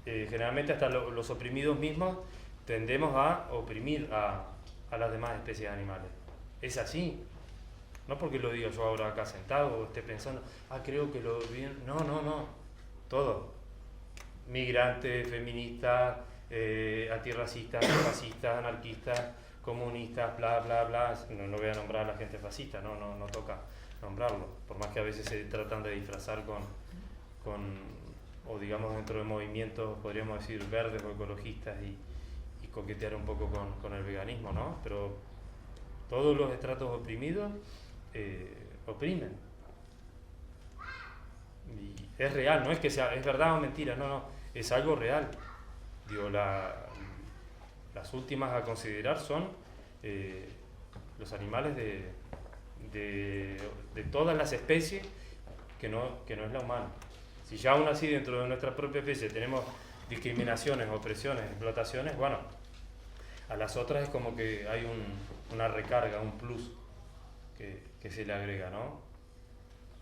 Generalmente hasta los oprimidos mismos tendemos a oprimir a las demás especies animales. Es así. No porque lo diga yo ahora acá sentado o esté pensando, creo que lo bien. No. Todo. Migrantes, feministas, antirracistas, fascistas, anarquistas, comunistas, bla, bla, bla. No voy a nombrar a la gente fascista, no toca nombrarlo. Por más que a veces se tratan de disfrazar o digamos dentro de movimientos, podríamos decir, verdes o ecologistas y coquetear un poco con el veganismo, ¿no? Pero todos los estratos oprimidos oprimen. Y es real, no es que sea, es verdad o mentira, no, es algo real. Digo, las últimas a considerar son los animales de todas las especies que no es la humana. Si ya aún así dentro de nuestra propia especie tenemos discriminaciones, opresiones, explotaciones, bueno, a las otras es como que hay una recarga, un plus que se le agrega, ¿no?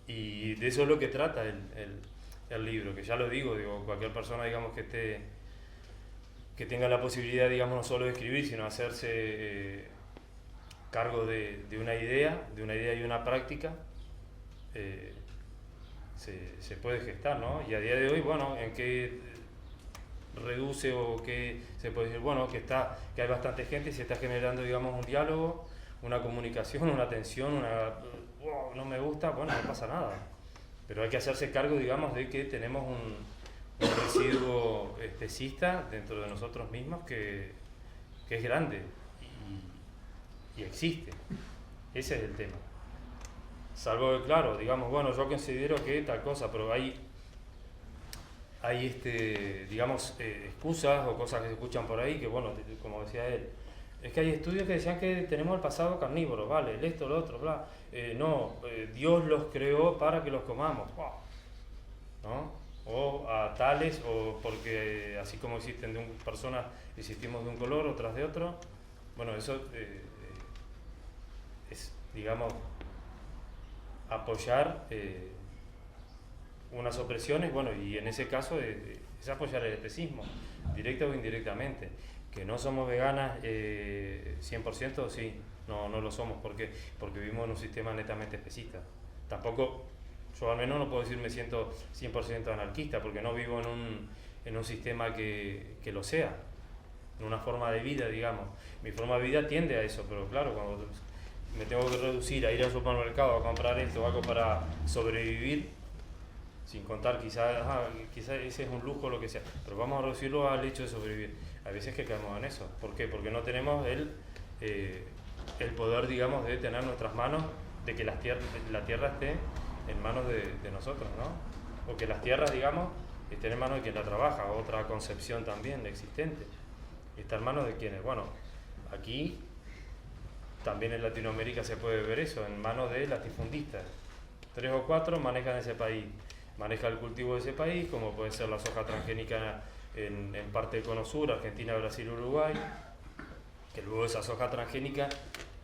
Y de eso es lo que trata el libro, que ya lo digo, cualquier persona, digamos, que tenga la posibilidad, digamos, no solo de escribir, sino hacerse cargo de una idea y una práctica, se puede gestar, ¿no? Y a día de hoy, bueno, ¿en qué reduce o qué se puede decir? Bueno, que hay bastante gente y se está generando, digamos, un diálogo, una comunicación, una atención, wow, no me gusta, bueno, no pasa nada. Pero hay que hacerse cargo, digamos, de que tenemos un residuo especista dentro de nosotros mismos que es grande y existe. Ese es el tema. Salvo que, claro, digamos, bueno, yo considero que tal cosa, pero hay digamos, excusas o cosas que se escuchan por ahí que, bueno, como decía él, es que hay estudios que decían que tenemos el pasado carnívoro, vale, el esto, lo otro, bla. Dios los creó para que los comamos, wow, ¿no? O a tales, o porque así como existen personas, existimos de un color, otras de otro. Bueno, eso es, digamos, apoyar unas opresiones, bueno, y en ese caso es apoyar el especismo, directa o indirectamente. Que no somos veganas 100%, sí, no lo somos, porque vivimos en un sistema netamente especista. Tampoco, yo al menos no puedo decir me siento 100% anarquista, porque no vivo en un sistema que lo sea, en una forma de vida, digamos. Mi forma de vida tiende a eso, pero claro, cuando me tengo que reducir a ir al supermercado a comprar esto o algo para sobrevivir, sin contar quizás ese es un lujo o lo que sea, pero vamos a reducirlo al hecho de sobrevivir. A veces que caemos en eso. ¿Por qué? Porque no tenemos el poder, digamos, de tener nuestras manos, de que la tierra esté en manos de nosotros, ¿no? O que las tierras, digamos, estén en manos de quien la trabaja, otra concepción también existente. Está en manos de quienes, bueno, aquí también en Latinoamérica se puede ver eso, en manos de latifundistas. 3 o 4 manejan ese país, maneja el cultivo de ese país, como puede ser la soja transgénica en parte del Cono Sur, Argentina, Brasil, Uruguay, que luego esa soja transgénica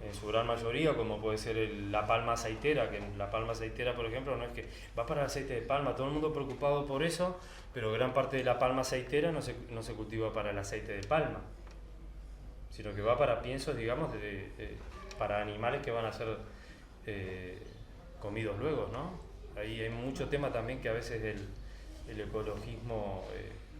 en su gran mayoría, como puede ser la palma aceitera, que la palma aceitera, por ejemplo, no es que va para el aceite de palma, todo el mundo preocupado por eso, pero gran parte de la palma aceitera no se cultiva para el aceite de palma, sino que va para piensos, digamos, para animales que van a ser comidos luego, ¿no? Ahí hay mucho tema también que a veces el ecologismo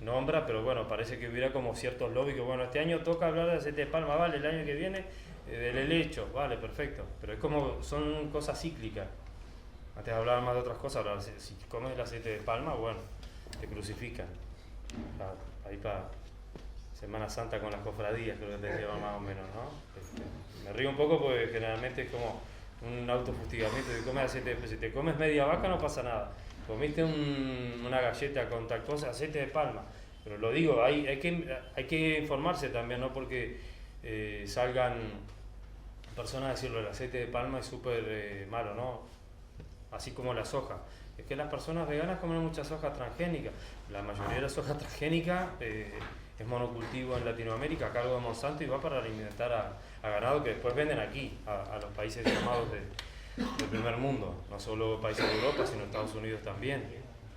nombra, pero bueno, parece que hubiera como ciertos lobbies que, bueno, este año toca hablar de aceite de palma, vale, el año que viene del helecho, vale, perfecto, pero es como, son cosas cíclicas. Antes hablaba más de otras cosas, ahora si comes el aceite de palma, bueno, te crucifican. Ahí para Semana Santa con las cofradías, creo que te lleva más o menos, ¿no? Me río un poco porque generalmente es como un autofustigamiento. Si comes aceite, si te comes media vaca no pasa nada. Comiste una galleta con tal cosa, aceite de palma. Pero lo digo, hay que informarse también, ¿no? Porque salgan personas a decirlo, el aceite de palma es súper malo, ¿no? Así como la soja. Es que las personas veganas comen mucha soja transgénica. La mayoría de la soja transgénica es monocultivo en Latinoamérica a cargo de Monsanto y va para alimentar a ganado que después venden aquí, a los países llamados del primer mundo, no solo países de Europa, sino Estados Unidos también.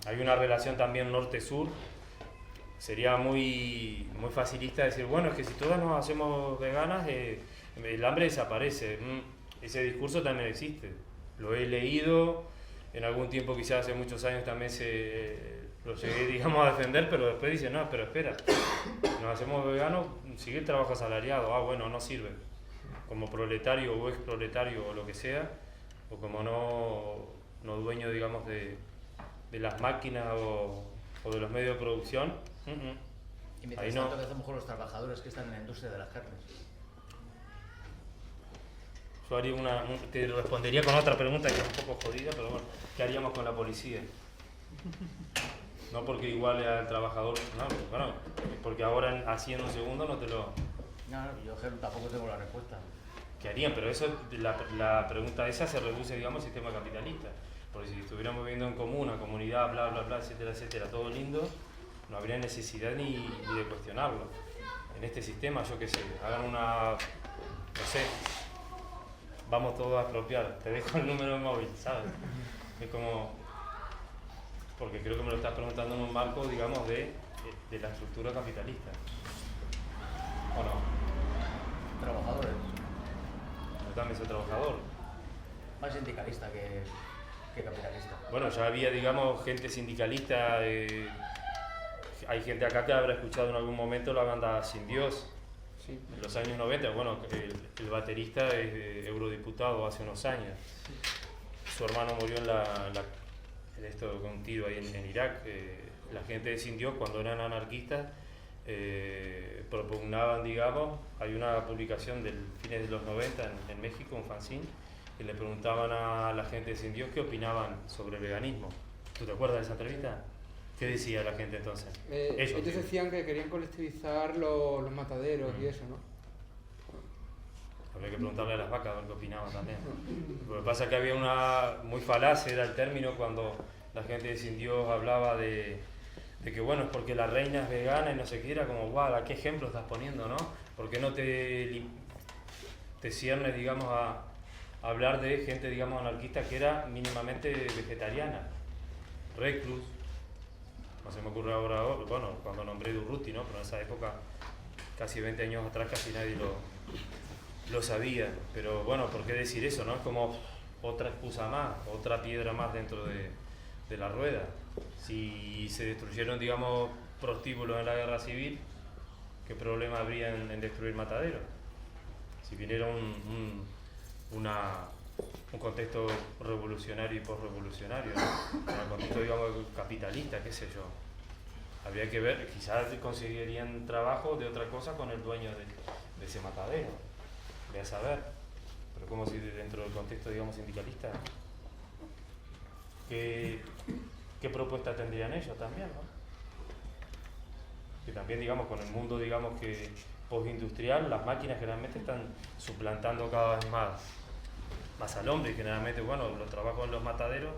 Hay una relación también norte-sur. Sería muy facilista decir, bueno, es que si todas nos hacemos veganas, el hambre desaparece. Ese discurso también existe. Lo he leído, en algún tiempo, quizás hace muchos años también lo llegué, digamos, a defender, pero después dicen, no, pero espera, nos hacemos veganos, sigue el trabajo asalariado, bueno, no sirve. Como proletario o ex proletario o lo que sea, o como no dueño, digamos, de las máquinas o de los medios de producción. Y mientras tanto, ¿qué hacemos con los trabajadores que están en la industria de las carnes? Yo haría te respondería con otra pregunta que es un poco jodida, pero bueno, ¿qué haríamos con la policía? No porque igual al trabajador, no, bueno, porque ahora así en un segundo no te lo... No, yo tampoco tengo la respuesta. ¿Qué harían? Pero eso, la pregunta esa se reduce, digamos, al sistema capitalista. Porque si estuviéramos viviendo en comuna, comunidad, bla, bla, bla, etcétera, etcétera, todo lindo, no habría necesidad ni de cuestionarlo. En este sistema, yo qué sé, hagan una, no sé, vamos todos a expropiar, te dejo el número de móvil, ¿sabes? Es como, porque creo que me lo estás preguntando en un marco, digamos, de la estructura capitalista. ¿O no? Trabajadores. Yo también soy trabajador. Más sindicalista que capitalista. Bueno, ya había, digamos, gente sindicalista, hay gente acá que habrá escuchado en algún momento la banda Sin Dios, Sí. en los años 90. Bueno, el baterista es eurodiputado hace unos años. Su hermano murió en esto con un tiro ahí en Irak. La gente de Sin Dios, cuando eran anarquistas, propugnaban, digamos, hay una publicación del fines de los 90 en México, un fanzine, que le preguntaban a la gente de Sin Dios qué opinaban sobre el veganismo. ¿Tú te acuerdas de esa entrevista? ¿Qué decía la gente entonces? Ellos decían que querían colectivizar los mataderos y eso, ¿no? Habría que preguntarle a las vacas a ver qué opinaban también. Lo que pasa es que había una muy falaz, era el término cuando la gente de Sin Dios hablaba de que bueno, es porque la reina es vegana y no sé qué, era como, guau, ¿qué ejemplo estás poniendo, no? ¿Por qué no te ciernes, digamos, a hablar de gente, digamos, anarquista que era mínimamente vegetariana? Reclus, no se me ocurre ahora, bueno, cuando nombré Durruti, ¿no? Pero en esa época, casi 20 años atrás, casi nadie lo sabía. Pero bueno, ¿por qué decir eso, no? Es como otra excusa más, otra piedra más dentro de la rueda. Si se destruyeron, digamos, prostíbulos en la guerra civil, ¿qué problema habría en destruir mataderos? Si viniera un contexto revolucionario y posrevolucionario, ¿no? Un contexto, digamos, capitalista, qué sé yo. Habría que ver, quizás conseguirían trabajo de otra cosa con el dueño de ese matadero. Voy a saber. Pero como si dentro del contexto, digamos, sindicalista, ¿qué propuesta tendrían ellos también, no? Que también, digamos, con el mundo, digamos, que postindustrial, las máquinas generalmente están suplantando cada vez más al hombre, y generalmente, bueno, los trabajos en los mataderos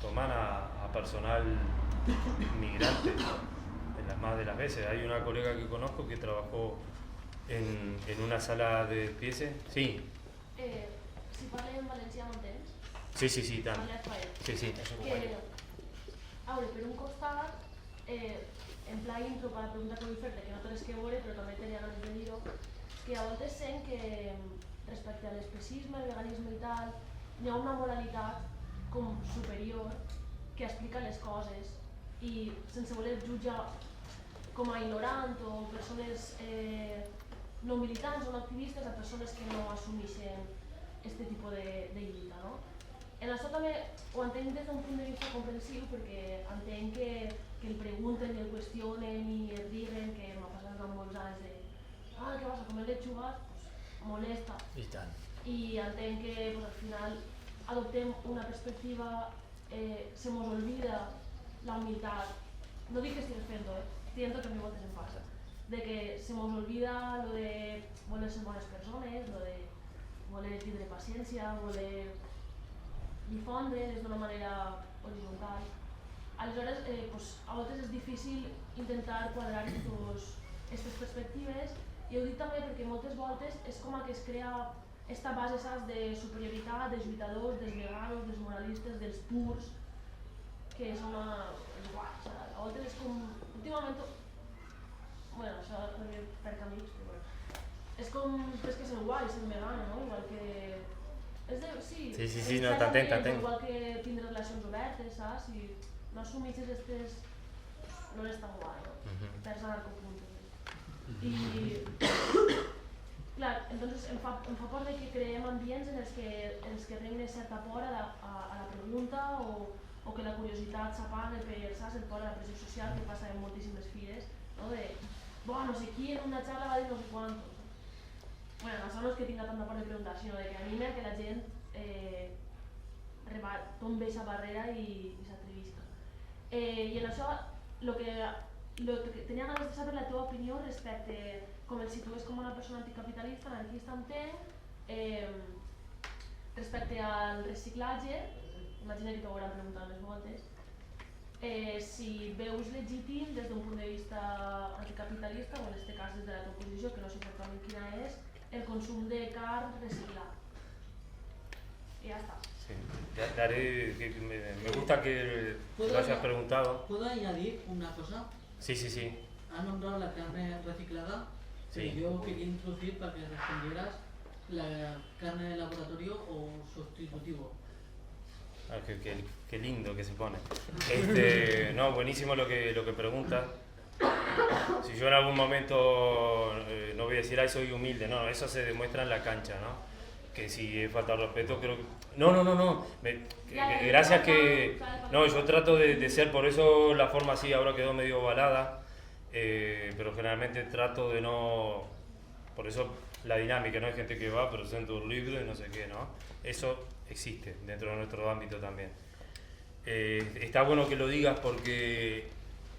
toman a personal migrante en las más de las veces. Hay una colega que conozco que trabajó en una sala de piezas. Sí. Si parlem en valencià m'entens? Sí, tant. Sí. Que, a veure, per un costat, en pla intro per la pregunta que vull fer-te, que no té res que veure, però també tenia ganes de dir-ho, que a voltes sent que respecte a l'especisme, el veganisme i tal, hi ha una moralitat com superior que explica les coses i sense voler jutjar com a ignorant o persones no militants o no activistes a persones que no assumeixen aquest tipus de lluita, no? En això també ho entenc des d'un punt de vista comprensiu perquè entenc que el pregunten i el qüestionen i el diguen, que m'ha passat amb molts anys de què vas a comer lechugas? Pues molesta. I tant. I entenc que pues, al final adoptem una perspectiva, se mos olvida la humilitat. No dic que estigues fent-ho, entiendo que a mi moltes em passa, de que se mos olvida lo de voler ser bones persones, lo de voler tindre paciència, voler difondre des d'una manera horitzontal. Aleshores, pues, a vegades és difícil intentar quadrar aquestes perspectives, i ho dic també perquè moltes voltes és com que es crea esta base, saps, de superioritat dels lluitadors, dels veganos, dels moralistes, dels purs, que és una... a vegades és com... Últimament... Bueno, això per camins, però bueno... És com... és que és el guai ser vegano, no? Igual que... Sí, no, t'entenc. Igual que tindre relacions obertes, saps? Si no assumeixes estes... no és tan guai, no? Perds anarcopuntos. I... Clar, entonces em fa por de que creem ambients en els que regna certa por a la pregunta o que la curiositat s'apaga per, saps, el por a la pressió social que passa en moltíssimes fires, no? De, no sé qui en una xarra va dir no sé quantos. Bueno, això no és que tinga tanta por de preguntar, sinó de que anima que la gent tombi aquesta barrera i s'atrevisca. I en això, el que tenia ganes de saber la teva opinió respecte, com el situes com una persona anticapitalista, anarquista entenc, respecte al reciclatge, imagina que t'ho hauran preguntat més voltes, si veus legítim des d'un punt de vista anticapitalista, o en aquest cas des de la teva posició, que no sé exactament quina és, el consum de carn reciclat. Y ya está. Sí. Me gusta que lo hayas preguntado. ¿Puedo añadir una cosa? Sí, sí, sí. Has nombrado la carne reciclada, Sí. yo quería introducir para que respondieras la carne de laboratorio o sustitutivo. Ah, qué lindo que se pone. No, buenísimo lo que preguntas. Si yo en algún momento no voy a decir, ay, soy humilde, no, eso se demuestra en la cancha, ¿no? Que si he faltado respeto, creo que... No. Gracias que... No, yo trato de ser, por eso la forma así ahora quedó medio ovalada, pero generalmente trato de no... Por eso la dinámica, ¿no? Hay gente que va, presenta un libro y no sé qué, ¿no? Eso existe dentro de nuestro ámbito también. Está bueno que lo digas porque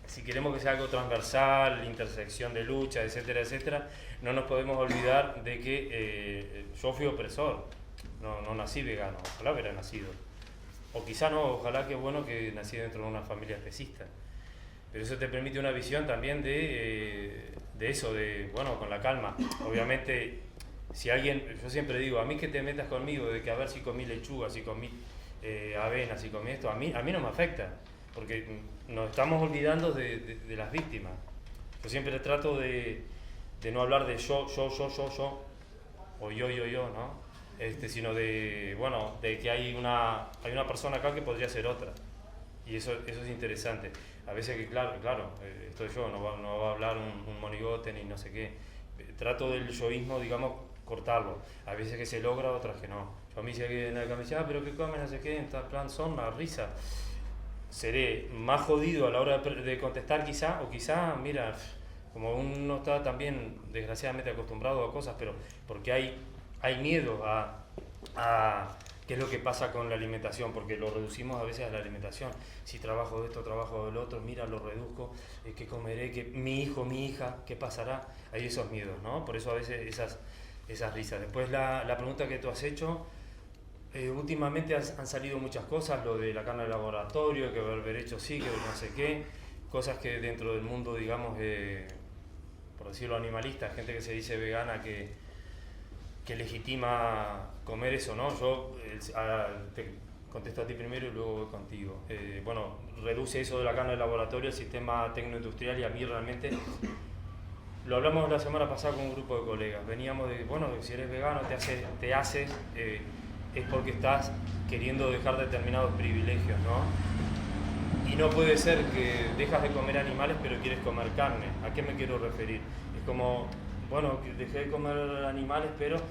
si queremos que sea algo transversal, intersección de lucha, etcétera, etcétera, no nos podemos olvidar de que yo fui opresor, no nací vegano, ojalá hubiera nacido. O quizá no, ojalá que bueno que nací dentro de una familia especista. Pero eso te permite una visión también de eso, de, bueno, con la calma. Obviamente, si alguien, yo siempre digo, a mí que te metas conmigo, de que a ver si comí lechuga, si comí avena, si comí esto, a mí no me afecta, porque nos estamos olvidando de las víctimas. Yo siempre trato de no hablar de yo, o yo, ¿no? Sino de, bueno, de que hay una persona acá que podría ser otra. Y eso es interesante. A veces que, claro, estoy yo, no va a hablar un monigote ni no sé qué. Trato del yoísmo, digamos, cortarlo. A veces que se logra, otras que no. Yo a mí si alguien me dice, pero ¿qué comen? No sé qué, en tal plan son una risa. Seré más jodido a la hora de contestar quizá, o quizá, mira, como uno está también desgraciadamente acostumbrado a cosas, pero porque hay miedo a qué es lo que pasa con la alimentación, porque lo reducimos a veces a la alimentación. Si trabajo de esto, trabajo del otro, mira, lo reduzco, ¿qué comeré? ¿Qué, mi hijo, mi hija, qué pasará? Hay esos miedos, ¿no? Por eso a veces esas risas. Después la pregunta que tú has hecho, últimamente han salido muchas cosas, lo de la carne de laboratorio, que haber hecho sí, que no sé qué, cosas que dentro del mundo, digamos, por decirlo animalista, gente que se dice vegana, que legitima comer eso, ¿no? Yo te contesto a ti primero y luego voy contigo. Bueno, reduce eso de la carne de laboratorio al sistema tecnoindustrial, y a mí realmente, lo hablamos la semana pasada con un grupo de colegas, veníamos de, bueno, si eres vegano te haces es porque estás queriendo dejar determinados privilegios, ¿no? Y no puede ser que dejas de comer animales pero quieres comer carne. ¿A qué me quiero referir? Es como, bueno, dejé de comer animales, pero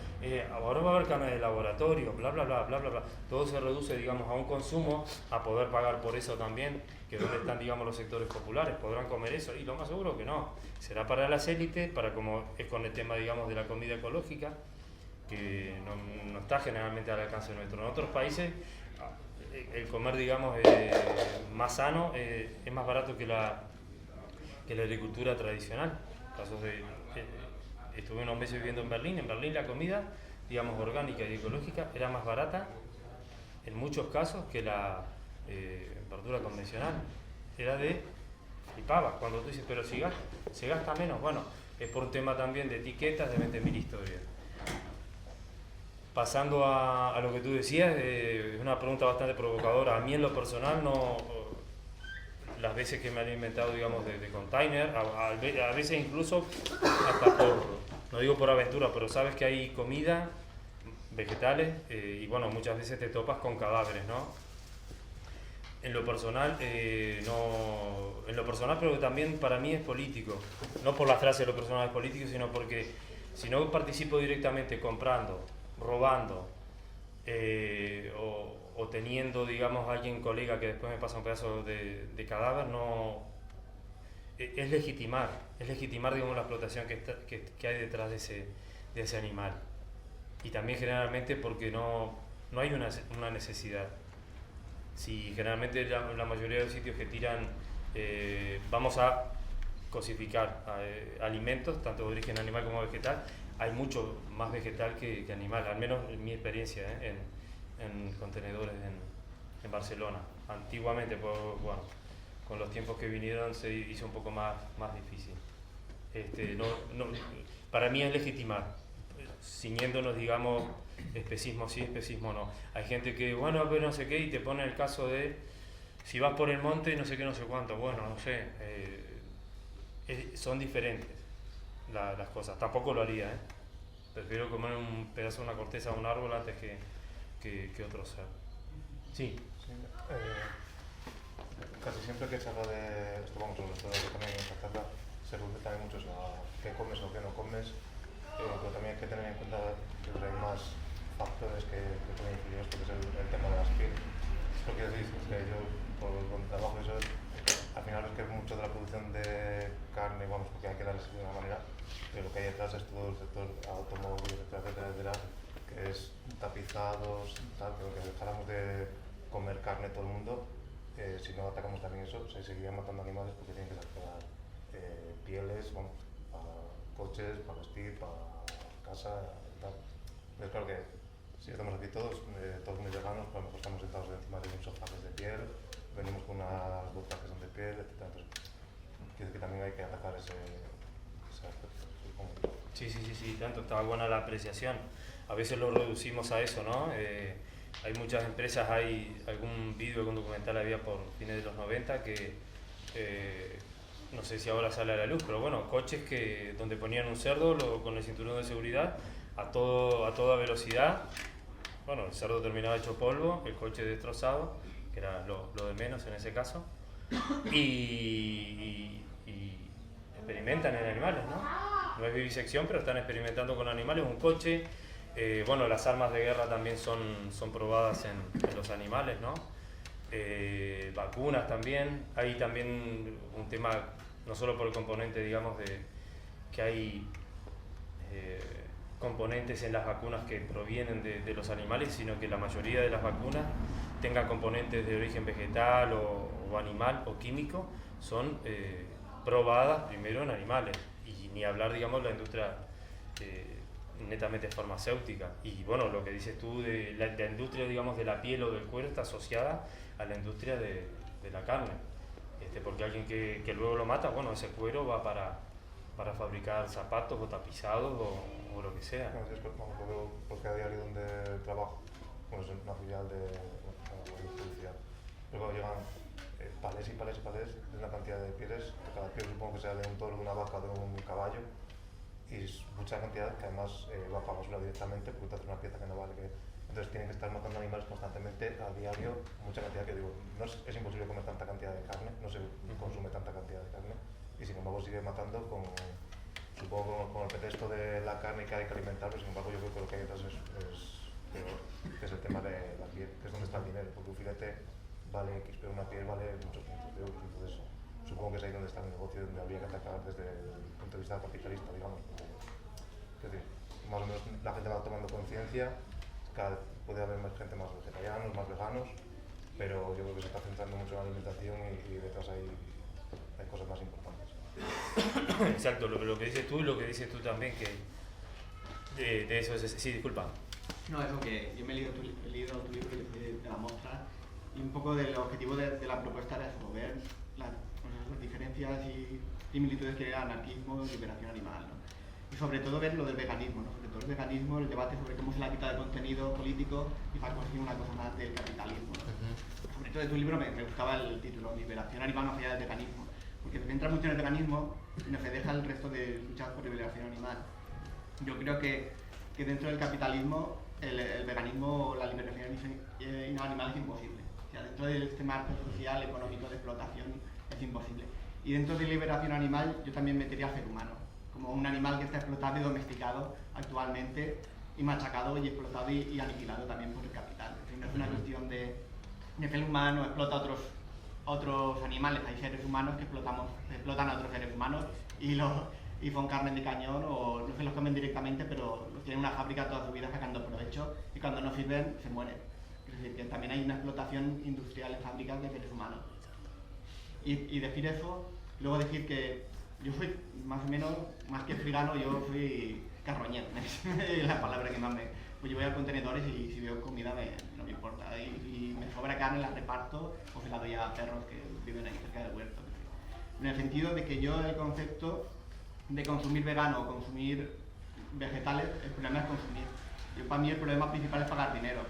ahora va a haber carne de laboratorio, bla, bla, bla, bla, bla, bla. Todo se reduce, digamos, a un consumo, a poder pagar por eso también, que donde están, digamos, los sectores populares, podrán comer eso, y lo más seguro que no. Será para las élites, para como es con el tema, digamos, de la comida ecológica, que no está generalmente al alcance nuestro. En otros países, el comer, digamos, más sano es más barato que la agricultura tradicional. Casos de... estuve unos meses viviendo en Berlín la comida, digamos, orgánica y ecológica era más barata en muchos casos que la verdura convencional. Era flipaba cuando tú dices, pero si se gasta menos. Bueno, es por un tema también de etiquetas, de 20.000 historias. Pasando a lo que tú decías, es una pregunta bastante provocadora. A mí en lo personal no... Las veces que me han alimentado, digamos, de container, a veces incluso hasta no digo por aventura, pero sabes que hay comida, vegetales, y bueno, muchas veces te topas con cadáveres, ¿no? En lo personal, pero también para mí es político. No por la frase lo personal es político, sino porque si no participo directamente comprando, robando, o teniendo, digamos, alguien colega que después me pasa un pedazo de cadáver, no es legitimar, digamos, la explotación que hay detrás de ese animal. Y también generalmente porque no hay una necesidad. si generalmente la mayoría de los sitios que tiran, vamos a cosificar alimentos, tanto de origen animal como vegetal, hay mucho más vegetal que animal, al menos en mi experiencia en contenedores en Barcelona. Antiguamente, bueno, con los tiempos que vinieron se hizo un poco más difícil. Para mí es legitimar, ciñéndonos, digamos, especismo sí, especismo no. Hay gente que, bueno, pero no sé qué, y te pone el caso de si vas por el monte, no sé qué, no sé cuánto. Bueno, no sé, son diferentes las cosas. Tampoco lo haría, ¿eh? Prefiero comer un pedazo de una corteza de un árbol antes que otro ser. Sí. Casi siempre que se habla de esto, vamos, sobre todo también en esta charla, se reduce también mucho a qué comes o qué no comes, pero también hay que tener en cuenta que hay más factores que pueden influir esto, que es el tema de las pieles. Lo que dices, que yo, por el trabajo y eso, al final es que mucho de la producción de carne, vamos, porque hay que darles de una manera, lo que hay detrás es todo el sector automóvil, etcétera, que es tapizados, tal, que lo que dejáramos de comer carne todo el mundo, si no atacamos también eso, se seguirían matando animales porque tienen que sacar pieles, bueno, para coches, para vestir, para casa, tal. Es claro que si estamos aquí todos muy veganos, pues a lo mejor estamos sentados encima de un sofá que es de piel, venimos con unas botas que son de piel, etc. Entonces, quiere decir que también hay que atacar ese aspecto, supongo. Sí, tanto, estaba buena la apreciación. A veces lo reducimos a eso, ¿no? Hay muchas empresas, hay algún vídeo, algún documental había por fines de los 90 que no sé si ahora sale a la luz, pero bueno, coches donde ponían un cerdo con el cinturón de seguridad a toda velocidad. Bueno, el cerdo terminaba hecho polvo, el coche destrozado, que era lo de menos en ese caso, y experimentan en animales, ¿no? No es vivisección, pero están experimentando con animales. Un coche, bueno, las armas de guerra también son probadas en los animales, ¿no? Vacunas también. Hay también un tema, no solo por el componente, digamos, de que hay componentes en las vacunas que provienen de los animales, sino que la mayoría de las vacunas tengan componentes de origen vegetal o animal o químico, son probadas primero en animales, y ni hablar, digamos, la industria netamente farmacéutica. Y bueno, lo que dices tú de la industria, digamos, de la piel o del cuero está asociada a la industria de la carne, porque alguien que luego lo mata, bueno, ese cuero va para fabricar zapatos o tapizados o lo que sea. No, es porque a diario donde trabajo, bueno, es una filial de publicidad, luego llegan palés y palés y palés de una cantidad de pieles, que cada piel supongo que sea de un toro, de una vaca, de un caballo, y es mucha cantidad que además va para basura directamente porque te hace una pieza que no vale. Entonces tienen que estar matando animales constantemente a diario, mucha cantidad, que digo, no es imposible comer tanta cantidad de carne, no se consume tanta cantidad de carne, y sin embargo sigue matando supongo con el pretexto de la carne que hay que alimentar, pero sin embargo yo creo que lo que hay detrás es peor, que es el tema de la piel, que es donde está el dinero, porque un filete vale X, pero una piel vale muchos cientos de euros. Entonces supongo que es ahí donde está el negocio, donde habría que atacar desde el punto de vista capitalista, digamos. Es decir, más o menos la gente va tomando conciencia, puede haber más gente más vegetarianos, más veganos, pero yo creo que se está centrando mucho en la alimentación y detrás hay cosas más importantes. Exacto, lo que dices tú y lo que dices tú también, que de eso es... Sí, disculpa. No, eso que yo me he leído tu libro de la muestra, y un poco del objetivo de la propuesta era eso, ver las diferencias y similitudes que hay anarquismo y liberación animal, ¿no? Y sobre todo ver lo del veganismo, ¿no? Sobre todo el veganismo, el debate sobre cómo se le ha quitado el contenido político y para conseguir una cosa más del capitalismo, ¿no? Sobre todo de tu libro me gustaba el título, Liberación animal más allá del veganismo, porque se centra mucho en el veganismo y no se deja el resto de luchar por liberación animal. Yo creo que dentro del capitalismo el veganismo o la liberación animal es imposible. O sea, dentro del sistema social, económico de explotación es imposible. Y dentro de liberación animal yo también metería al ser humano, como un animal que está explotado y domesticado actualmente y machacado y explotado y aniquilado también por el capital. Es decir, no es una cuestión de que el humano explota a otros animales. Hay seres humanos que explotan a otros seres humanos y son carne de cañón, o no se los comen directamente, pero los tienen en una fábrica toda su vida sacando provecho, y cuando no sirven se mueren. Es decir, que también hay una explotación industrial en fábricas de seres humanos. Y decir eso, luego decir que yo soy más o menos, más que frigano, yo soy carroñero, es la palabra que más me... Pues yo voy a contenedores y si veo comida no me importa, y me sobra carne, la reparto o se la doy a perros que viven ahí cerca del huerto. En el sentido de que yo el concepto de consumir vegano o consumir vegetales, el problema es consumir. Para mí el problema principal es pagar dinero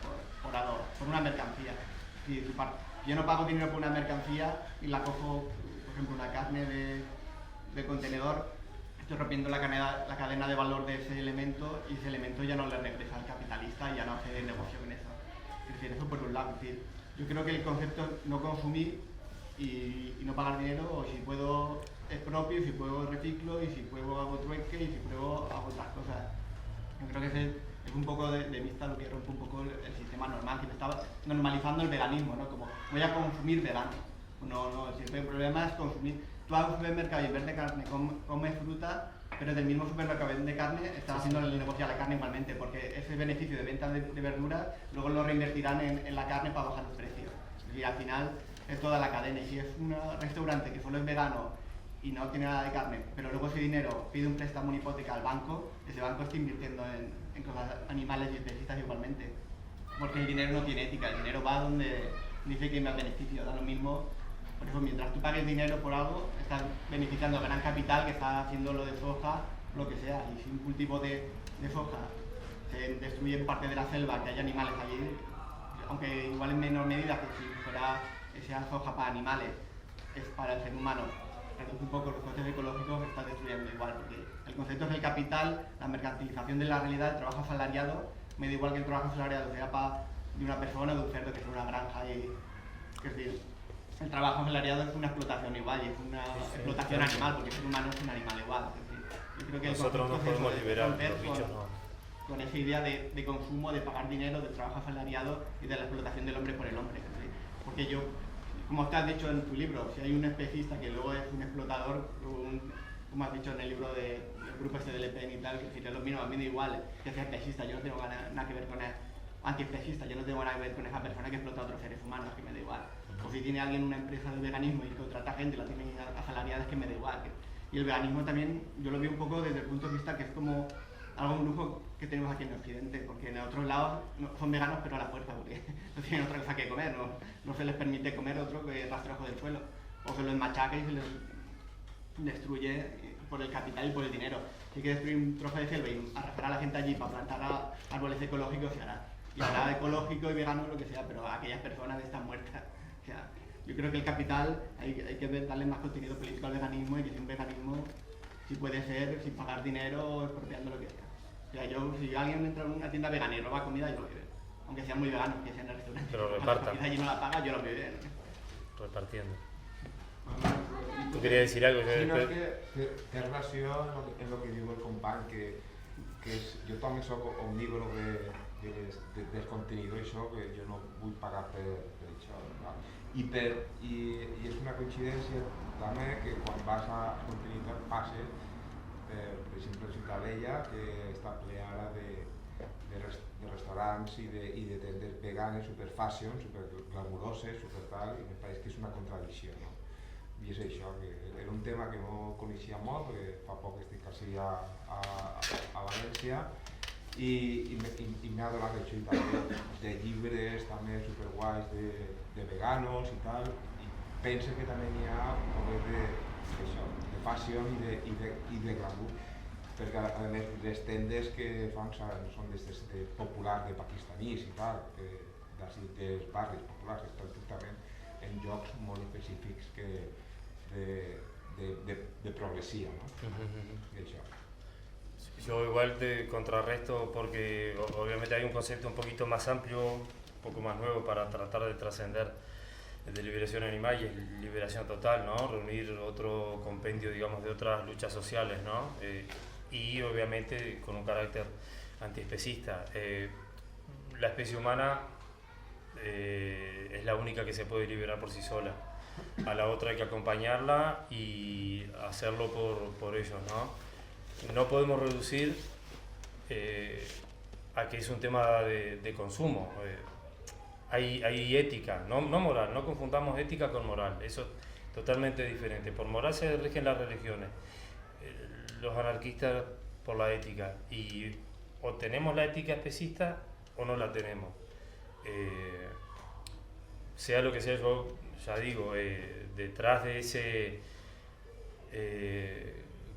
por una mercancía. Yo no pago dinero por una mercancía y la cojo, por ejemplo, una carne de contenedor, estoy rompiendo la cadena de valor de ese elemento y ese elemento ya no le regresa al capitalista y ya no hace negocio con eso. Es decir, eso por un lado. Es decir, yo creo que el concepto es no consumir y no pagar dinero, o si puedo es propio, y si puedo reciclo, y si puedo hago trueque, y si puedo hago otras cosas. Yo creo que ese es un poco de vista lo que rompe un poco el sistema normal, que me estaba normalizando el veganismo, ¿no? Como voy a consumir vegano. No, siempre el problema es consumir. Tú vas a un supermercado y en vez de carne comes fruta, pero del mismo supermercado que vende carne estás haciendo el negocio a la carne igualmente, porque ese beneficio de venta de verduras luego lo reinvertirán en la carne para bajar los precios. Y al final es toda la cadena, y si es un restaurante que solo es vegano y no tiene nada de carne, pero luego ese dinero pide un préstamo, una hipoteca al banco, ese banco está invirtiendo en cosas animales y especistas igualmente, porque el dinero no tiene ética, el dinero va donde dice que hay más beneficio, da lo mismo. Por eso, mientras tú pagues dinero por algo, estás beneficiando al gran capital que está haciendo lo de soja, lo que sea, y si un cultivo de soja se destruye parte de la selva, que hay animales allí, aunque igual en menor medida que si fuera esa soja para animales, es para el ser humano, reduce un poco los costes ecológicos que está destruyendo igual, porque el concepto es el capital, la mercantilización de la realidad, el trabajo asalariado, me da igual que el trabajo asalariado sea de una persona o de un cerdo que es una granja, es decir, el trabajo asalariado es una explotación igual, y es una explotación animal, porque el ser humano es un animal igual. Es decir, yo creo que nosotros no podemos liberar los bichos, no. Con esa idea de consumo, de pagar dinero, del trabajo asalariado y de la explotación del hombre por el hombre. ¿Sí? Porque yo, como te has dicho en tu libro, si hay un especista que luego es un explotador, como has dicho en el libro del grupo este de Le Pen y tal, que si es lo mismo, a mí me da igual que sea especista, yo no tengo nada que ver con él, antiespecista, yo no tengo nada que ver con esa persona que explota a otros seres humanos, que me da igual. O si tiene alguien una empresa de veganismo y contrata gente y la tiene asalariada, es que me da igual. Y el veganismo también, yo lo veo un poco desde el punto de vista que es como algo un lujo que tenemos aquí en Occidente, porque en otros lados son veganos pero a la fuerza, porque no tienen otra cosa que comer, no se les permite comer otro que rastrojo del suelo, o se los machaca y se les destruye por el capital y por el dinero. Si hay que destruir un trozo de selva y arrastrar a la gente allí para plantar árboles ecológicos, se hará. Y hará ecológico y vegano lo que sea, pero a aquellas personas están muertas. O sea, yo creo que el capital hay que darle más contenido político al veganismo, y que sea un veganismo, si puede ser, sin pagar dinero, expropiando lo que sea. O sea, si alguien entra en una tienda vegana y roba comida, yo lo veo. Aunque sean muy veganos, que sean en el restaurante. Pero repartan. La comida allí no la paga, yo lo veo bien. Repartiendo. ¿Tú querías decir algo? Sí, no, es que té relació en lo que diu el company, que jo també soc omnívoro del contenidor, això, que jo no vull pagar per això. I és una coincidència també que quan vas a contenidor passes, per exemple, Ciutadella, que està ple ara de restaurants i de tendes veganes, super fashion, super glamuroses, super tal, i me pareix que és una contradicció, no? I és això, que era un tema que no coneixia molt, perquè fa poc estic quasi a València, i m'ha donat això, i també de llibres també superguais de veganos i tal, i penso que també n'hi ha de fashion i de glamour, perquè a més les tendes que fan són de populars, de pakistanís i tal, dels barris populars, estan justament en llocs molt específics de progresía, ¿no? Yo igual te contrarresto porque obviamente hay un concepto un poquito más amplio, un poco más nuevo para tratar de trascender de liberación animal, y es liberación total, ¿no? Reunir otro compendio, digamos, de otras luchas sociales, ¿no? Y obviamente con un carácter antiespecista. La especie humana es la única que se puede liberar por sí sola. A la otra hay que acompañarla y hacerlo por ellos, ¿no? No podemos reducir a que es un tema de consumo. hay ética, no moral, no confundamos ética con moral, eso es totalmente diferente. Por moral se rigen las religiones, los anarquistas por la ética, y o tenemos la ética especista o no la tenemos. Sea lo que sea, yo ya digo, detrás de ese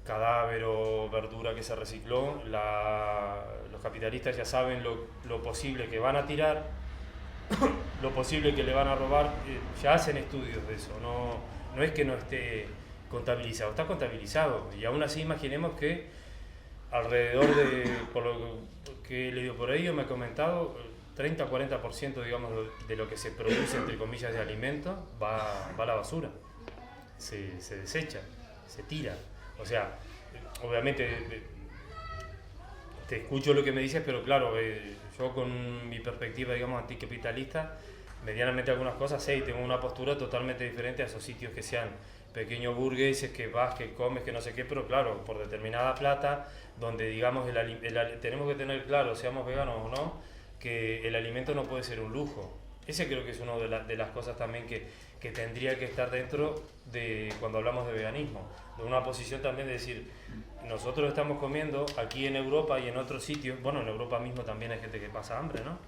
cadáver o verdura que se recicló, los capitalistas ya saben lo posible que van a tirar, lo posible que le van a robar, ya hacen estudios de eso, no es que no esté contabilizado, está contabilizado, y aún así imaginemos que alrededor de, por lo que he leído por ahí o me he comentado, 30-40% digamos de lo que se produce entre comillas de alimentos va a la basura, se desecha, se tira. O sea, obviamente te escucho lo que me dices, pero claro, yo con mi perspectiva digamos anticapitalista, medianamente algunas cosas sé y tengo una postura totalmente diferente a esos sitios que sean pequeños burgueses, que vas, que comes, que no sé qué, pero claro, por determinada plata, donde digamos tenemos que tener claro, seamos veganos o no, que el alimento no puede ser un lujo. Ese creo que es una de las cosas también que tendría que estar dentro de cuando hablamos de veganismo, de una posición también de decir, nosotros estamos comiendo aquí en Europa y en otros sitios, bueno, en Europa mismo también hay gente que pasa hambre, ¿no?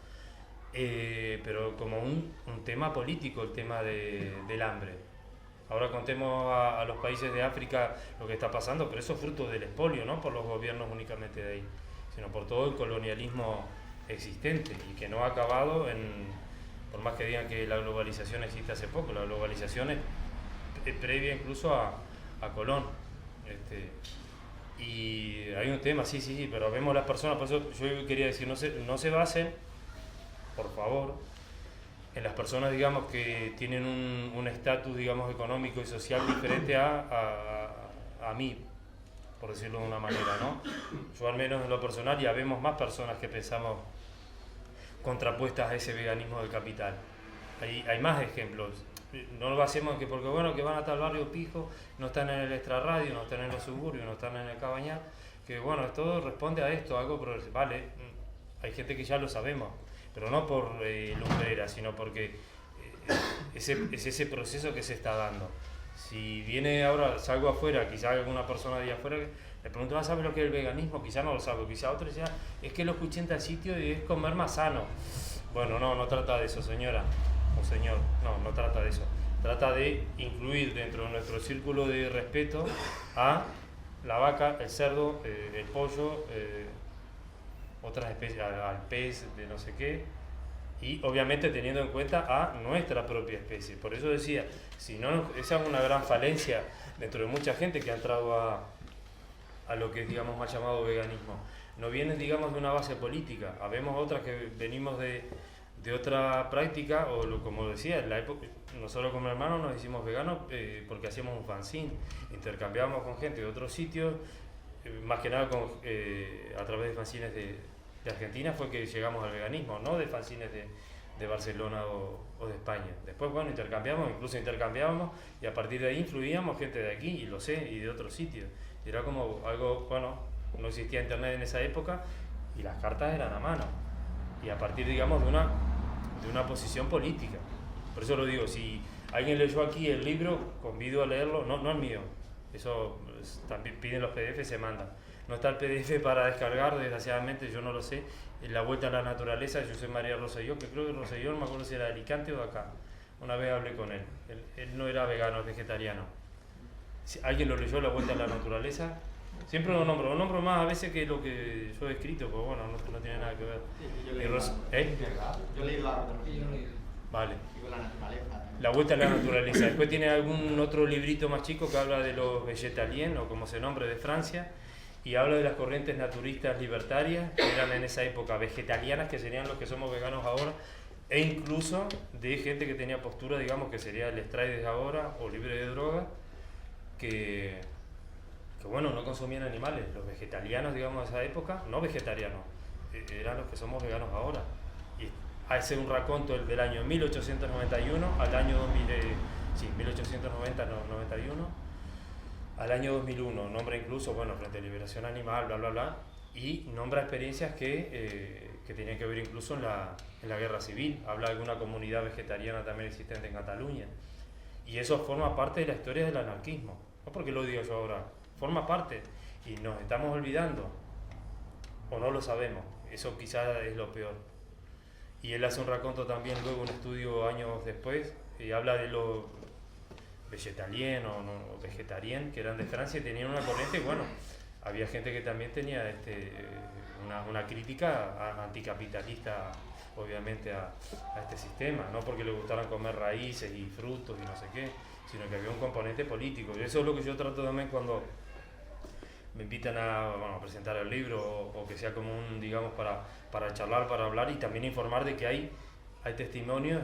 Pero como un tema político, el tema del hambre. Ahora contemos a los países de África lo que está pasando, pero eso es fruto del expolio, no por los gobiernos únicamente de ahí, sino por todo el colonialismo existente y que no ha acabado por más que digan que la globalización existe hace poco, la globalización es previa incluso a Colón. Y hay un tema, sí, pero vemos las personas, por eso yo quería decir, no se basen, por favor, en las personas, digamos, que tienen un estatus, digamos, económico y social diferente a mí, por decirlo de una manera, ¿no? Yo al menos en lo personal ya vemos más personas que pensamos contrapuestas a ese veganismo del capital. Hay más ejemplos. No lo hacemos que porque bueno, que van a tal barrio pijo, no están en el extrarradio, no están en los suburbios, no están en el Cabañal, que bueno, todo responde a esto, algo progresivo. Vale, hay gente que ya lo sabemos, pero no por lumbrera, sino porque es ese proceso que se está dando. Si viene ahora, salgo afuera, quizá alguna persona de afuera le pregunto, ¿sabes lo que es el veganismo? Quizá no lo sabe, quizá otro decía, es que lo escuché en tal sitio y es comer más sano. Bueno, no trata de eso, señora o señor, no trata de eso. Trata de incluir dentro de nuestro círculo de respeto a la vaca, el cerdo, el pollo, otras especies, al pez de no sé qué, y obviamente teniendo en cuenta a nuestra propia especie. Por eso decía, si no, esa es una gran falencia dentro de mucha gente que ha entrado a lo que es, digamos, más llamado veganismo. No viene, digamos, de una base política. Habemos otras que venimos de otra práctica, o como decía, en la época, nosotros como hermanos nos hicimos veganos porque hacíamos un fanzine, intercambiábamos con gente de otros sitios, más que nada a través de fanzines de Argentina fue que llegamos al veganismo, no de fanzines de Barcelona o de España. Después, bueno, incluso intercambiábamos, y a partir de ahí influíamos gente de aquí, y lo sé, y de otros sitios. Y era como algo, bueno, no existía internet en esa época, y las cartas eran a mano. Y a partir, digamos, de una posición política. Por eso lo digo, si alguien leyó aquí el libro, convido a leerlo, no el mío, eso también piden los PDF, se mandan. No está el PDF para descargar, desgraciadamente, yo no lo sé. En La Vuelta a la Naturaleza, José María Rosselló, que creo que Rosselló, no me acuerdo si era de Alicante o de acá. Una vez hablé con él. Él no era vegano, es vegetariano. Si alguien lo leyó, La Vuelta a la Naturaleza, siempre lo nombro más a veces que lo que yo he escrito, pues bueno, no tiene nada que ver. Yo leí La Vale. La naturaleza. La Vuelta a la Naturaleza. Después tiene algún otro librito más chico que habla de los vegetarianos, o como se nombre, de Francia, y habla de las corrientes naturistas libertarias, que eran en esa época vegetarianas, que serían los que somos veganos ahora, e incluso de gente que tenía postura, digamos, que sería el Stray ahora, o libre de droga, que bueno, no consumían animales. Los vegetarianos, digamos, de esa época, no vegetarianos, eran los que somos veganos ahora. Y hace un raconto del año 1891 al año 1890-91 al año 2001, nombra incluso, bueno, Frente de Liberación Animal, bla, bla, bla, y nombra experiencias que tenían que ver incluso en la guerra civil. Habla de alguna comunidad vegetariana también existente en Cataluña. Y eso forma parte de la historia del anarquismo. No porque lo digo yo ahora, forma parte. Y nos estamos olvidando, o no lo sabemos. Eso quizás es lo peor. Y él hace un raconto también, luego un estudio años después, y habla de los vegetalien o vegetarien, que eran de Francia y tenían una corriente, y bueno, había gente que también tenía una crítica anticapitalista, obviamente, a este sistema, no porque le gustaran comer raíces y frutos y no sé qué, sino que había un componente político. Y eso es lo que yo trato también cuando me invitan a presentar el libro, o que sea como digamos, para charlar, para hablar, y también informar de que hay testimonios,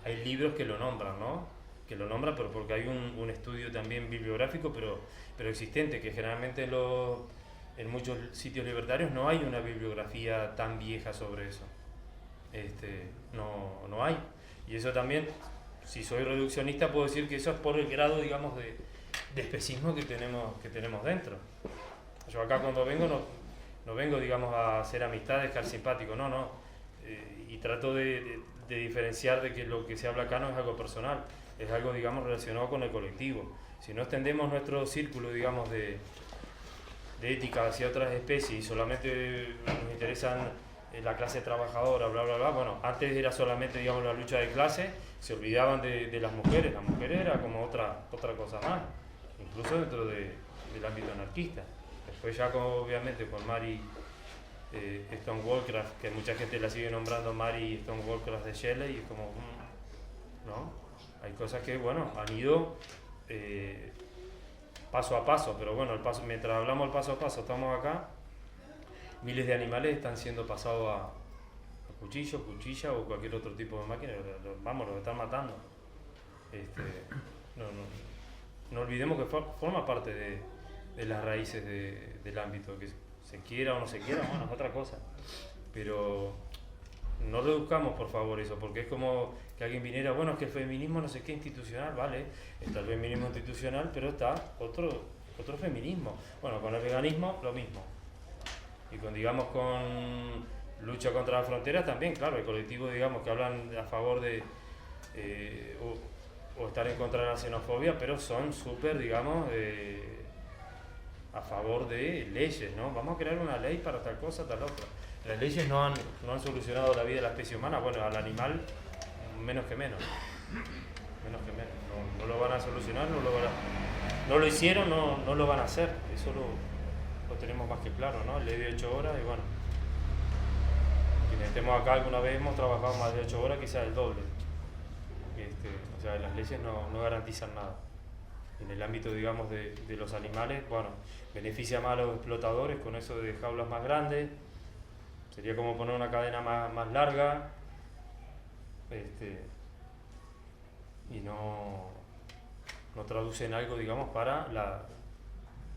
hay libros que lo nombran, ¿no? Que lo nombran, pero porque hay un estudio también bibliográfico, pero existente, que generalmente en muchos sitios libertarios no hay una bibliografía tan vieja sobre eso. No hay. Y eso también, si soy reduccionista, puedo decir que eso es por el grado, digamos, de especismo que tenemos dentro. Yo acá cuando vengo no vengo, digamos, a hacer amistades, estar simpático, no. Y trato de diferenciar de que lo que se habla acá no es algo personal, es algo, digamos, relacionado con el colectivo. Si no extendemos nuestro círculo, digamos, de ética hacia otras especies y solamente nos interesan la clase trabajadora, bla, bla, bla, bueno, antes era solamente, digamos, la lucha de clase, se olvidaban de las mujeres era como otra cosa más, incluso dentro del ámbito anarquista. Después ya obviamente con Mary Wollstonecraft, que mucha gente la sigue nombrando Mary Wollstonecraft de Shelley, y es como, ¿no? Hay cosas que, bueno, han ido paso a paso, pero bueno, mientras hablamos el paso a paso, estamos acá, miles de animales están siendo pasados a cuchillo, cuchilla o cualquier otro tipo de máquina, los están matando. No olvidemos que forma parte de las raíces del ámbito, que se quiera o no se quiera, bueno, es otra cosa. Pero no reduzcamos, por favor, eso, porque es como que alguien viniera, bueno, es que el feminismo no sé qué institucional, vale, está el feminismo institucional, pero está otro feminismo. Bueno, con el veganismo lo mismo. Y con lucha contra las fronteras también, claro, hay colectivos, digamos, que hablan a favor de o estar en contra de la xenofobia, pero son súper, digamos, a favor de leyes, ¿no? Vamos a crear una ley para tal cosa, tal otra. Las leyes no han solucionado la vida de la especie humana, bueno, al animal menos que menos. No lo van a solucionar, no lo hicieron, no lo van a hacer, eso lo tenemos más que claro, ¿no? Ley de 8 horas y bueno, quienes estemos acá alguna vez hemos trabajado más de 8 horas, quizás el doble. O sea, las leyes no garantizan nada. En el ámbito, digamos, de los animales, bueno, beneficia más a los explotadores con eso de jaulas más grandes, sería como poner una cadena más larga, y no traducen algo, digamos, para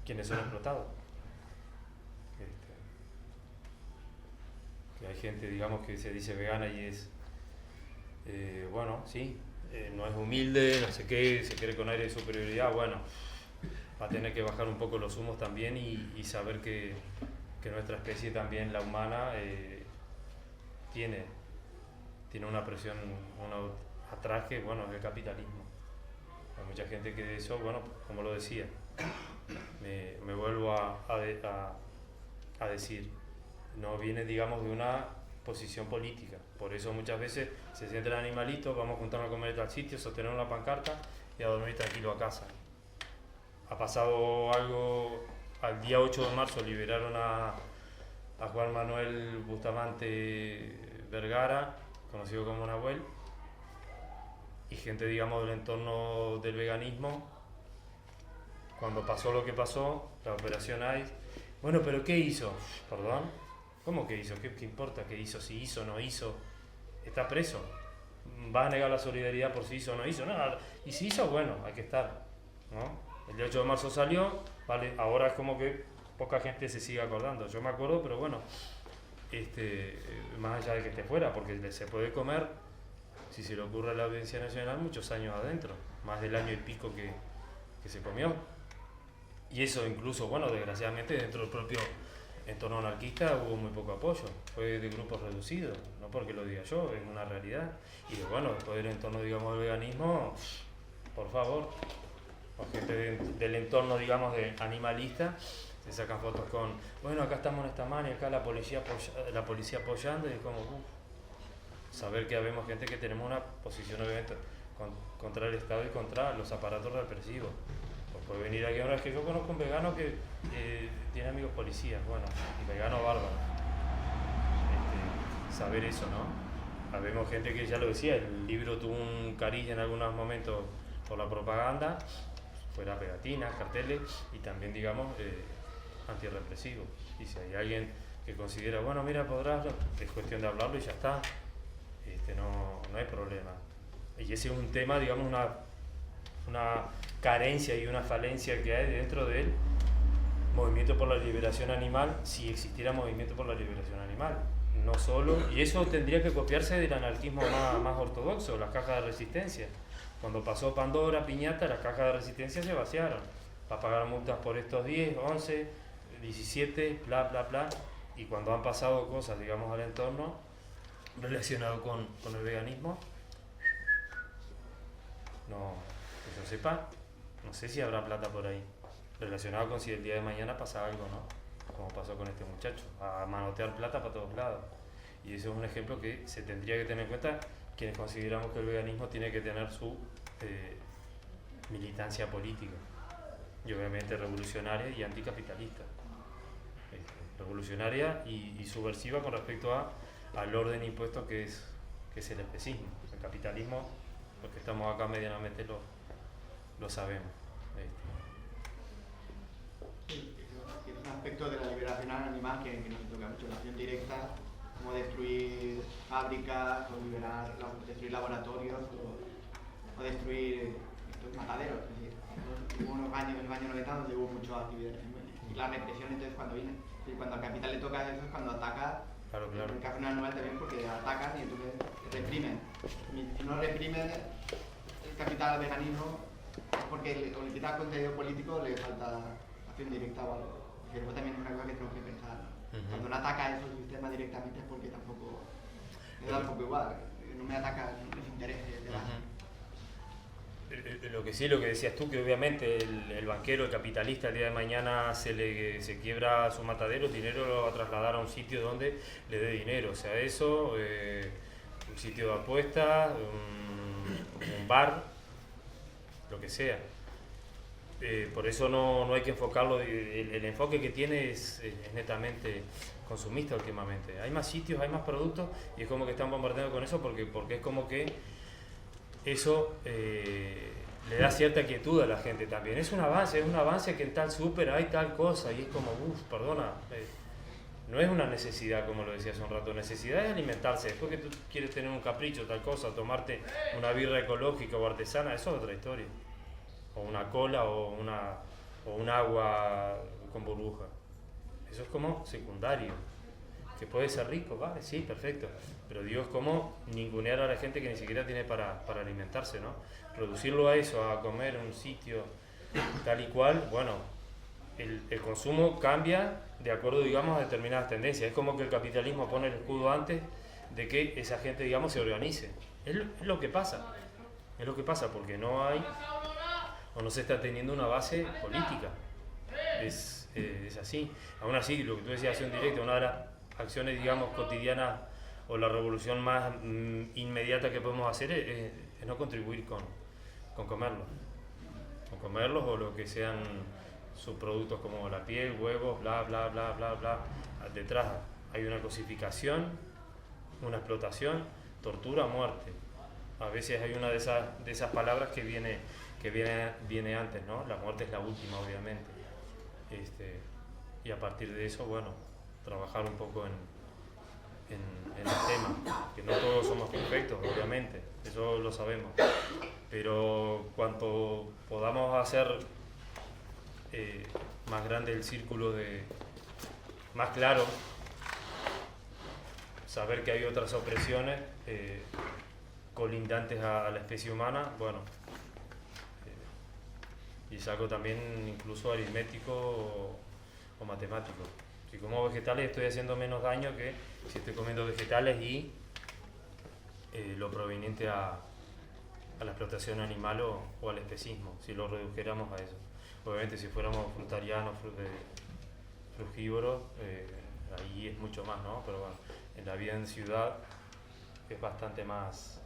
quienes son explotados. Que hay gente, digamos, que se dice vegana y es, bueno, sí, no es humilde, no sé qué, se cree con aire de superioridad, bueno, va a tener que bajar un poco los humos también y saber que nuestra especie también, la humana, tiene una presión atrás que, bueno, es el capitalismo. Hay mucha gente que de eso, bueno, como lo decía, me vuelvo a decir, no viene, digamos, de una posición política. Por eso muchas veces se sienten animalitos, vamos a juntarnos a comer en tal sitio, sostener una pancarta y a dormir tranquilo a casa. Ha pasado algo, al día 8 de marzo liberaron a Juan Manuel Bustamante Vergara, conocido como Nahuel, y gente, digamos, del entorno del veganismo, cuando pasó lo que pasó, la operación AIDS, bueno, pero ¿qué hizo? ¿Perdón? ¿Cómo que hizo? ¿Qué importa qué hizo? Si hizo o no hizo, está preso. ¿Va a negar la solidaridad por si hizo o no hizo? No, y si hizo, bueno, hay que estar, ¿no? El día 8 de marzo salió, vale, ahora es como que poca gente se sigue acordando. Yo me acuerdo, pero bueno, más allá de que esté fuera, porque se puede comer, si se le ocurre a la Audiencia Nacional, muchos años adentro, más del año y pico que se comió. Y eso incluso, bueno, desgraciadamente dentro del propio entorno anarquista hubo muy poco apoyo, fue de grupos reducidos, no porque lo diga yo, es una realidad. Y bueno, después del entorno, digamos, del veganismo, por favor, con gente del entorno, digamos, de animalista, se sacan fotos con, bueno, acá estamos en esta mano y acá la policía apoyando, y es como, saber que habemos gente que tenemos una posición obviamente contra el Estado y contra los aparatos represivos. Pues puede venir aquí ahora, es que yo conozco un vegano que tiene amigos policías, bueno, un vegano bárbaro. Saber eso, ¿no? Habemos gente que ya lo decía, el libro tuvo un cariz en algunos momentos por la propaganda, fuera pegatinas, carteles y también, digamos, antirrepresivo. Y si hay alguien que considera, bueno, mira, podrás, es cuestión de hablarlo y ya está, no hay problema. Y ese es un tema, digamos, una carencia y una falencia que hay dentro del movimiento por la liberación animal, si existiera movimiento por la liberación animal. No solo, y eso tendría que copiarse del anarquismo más ortodoxo, las cajas de resistencia. Cuando pasó Pandora, Piñata, las cajas de resistencia se vaciaron para pagar multas por estos 10, 11, 17, bla, bla, bla. Y cuando han pasado cosas, digamos, al entorno relacionado con el veganismo, no, que yo sepa, no sé si habrá plata por ahí, relacionado con si el día de mañana pasa algo, ¿no? Como pasó con este muchacho, a manotear plata para todos lados. Y eso es un ejemplo que se tendría que tener en cuenta quienes consideramos que el veganismo tiene que tener su militancia política, y obviamente revolucionaria y anticapitalista. Revolucionaria y subversiva con respecto al orden impuesto que es el especismo. El capitalismo, los que estamos acá medianamente lo sabemos. Tiene un aspecto de la liberación animal que nos toca mucho, la acción directa, como destruir fábricas o destruir laboratorios o destruir estos mataderos. Es decir, hubo unos años, en los años 90, donde hubo mucho actividad y la represión, entonces cuando viene, y cuando al capital le toca eso es cuando ataca. Claro. En el caso animal también, porque atacan y entonces reprimen. Si no reprimen el capital al veganismo, es porque le quita contenido político, le falta acción directa o algo. Que luego también es una cosa que tenemos que pensar, ¿no? Cuando no ataca esos sistemas directamente es porque tampoco le da un poco igual, no me ataca los intereses de la... Lo que decías tú, que obviamente el banquero, el capitalista, el día de mañana se quiebra su matadero, el dinero lo va a trasladar a un sitio donde le dé dinero, o sea, eso, un sitio de apuestas, un bar, lo que sea. Por eso no hay que enfocarlo, el enfoque que tiene es netamente consumista últimamente. Hay más sitios, hay más productos y es como que están bombardeando con eso porque es como que eso le da cierta quietud a la gente también. Es un avance que en tal súper hay tal cosa y es como, perdona, no es una necesidad como lo decía hace un rato, necesidad es alimentarse. Después que tú quieres tener un capricho, tal cosa, tomarte una birra ecológica o artesana, eso es otra historia. O una cola o un agua con burbuja. Eso es como secundario. Que puede ser rico, vale, sí, perfecto. Pero digo, es como ningunear a la gente que ni siquiera tiene para alimentarse, ¿no? Reducirlo a eso, a comer en un sitio tal y cual, bueno, el consumo cambia de acuerdo, digamos, a determinadas tendencias. Es como que el capitalismo pone el escudo antes de que esa gente, digamos, se organice. Es lo que pasa. Es lo que pasa porque no hay o no se está teniendo una base política. Es así. Aún así, lo que tú decías, acción directa, una de las acciones, digamos, cotidianas o la revolución más inmediata que podemos hacer es no contribuir con comerlos. Con comerlos o lo que sean subproductos como la piel, huevos, bla, bla, bla, bla, bla. Detrás hay una cosificación, una explotación, tortura, muerte. A veces hay una de esas palabras que viene antes, ¿no? La muerte es la última, obviamente. Y a partir de eso, bueno, trabajar un poco en el tema, que no todos somos perfectos, obviamente, eso lo sabemos, pero cuanto podamos hacer más grande el círculo más claro, saber que hay otras opresiones colindantes a la especie humana, bueno, y es algo también incluso aritmético o matemático. Si como vegetales estoy haciendo menos daño que si estoy comiendo vegetales y lo proveniente a la explotación animal o al especismo, si lo redujéramos a eso. Obviamente si fuéramos frutarianos, frugívoros, ahí es mucho más, ¿no? Pero bueno, en la vida en ciudad es bastante más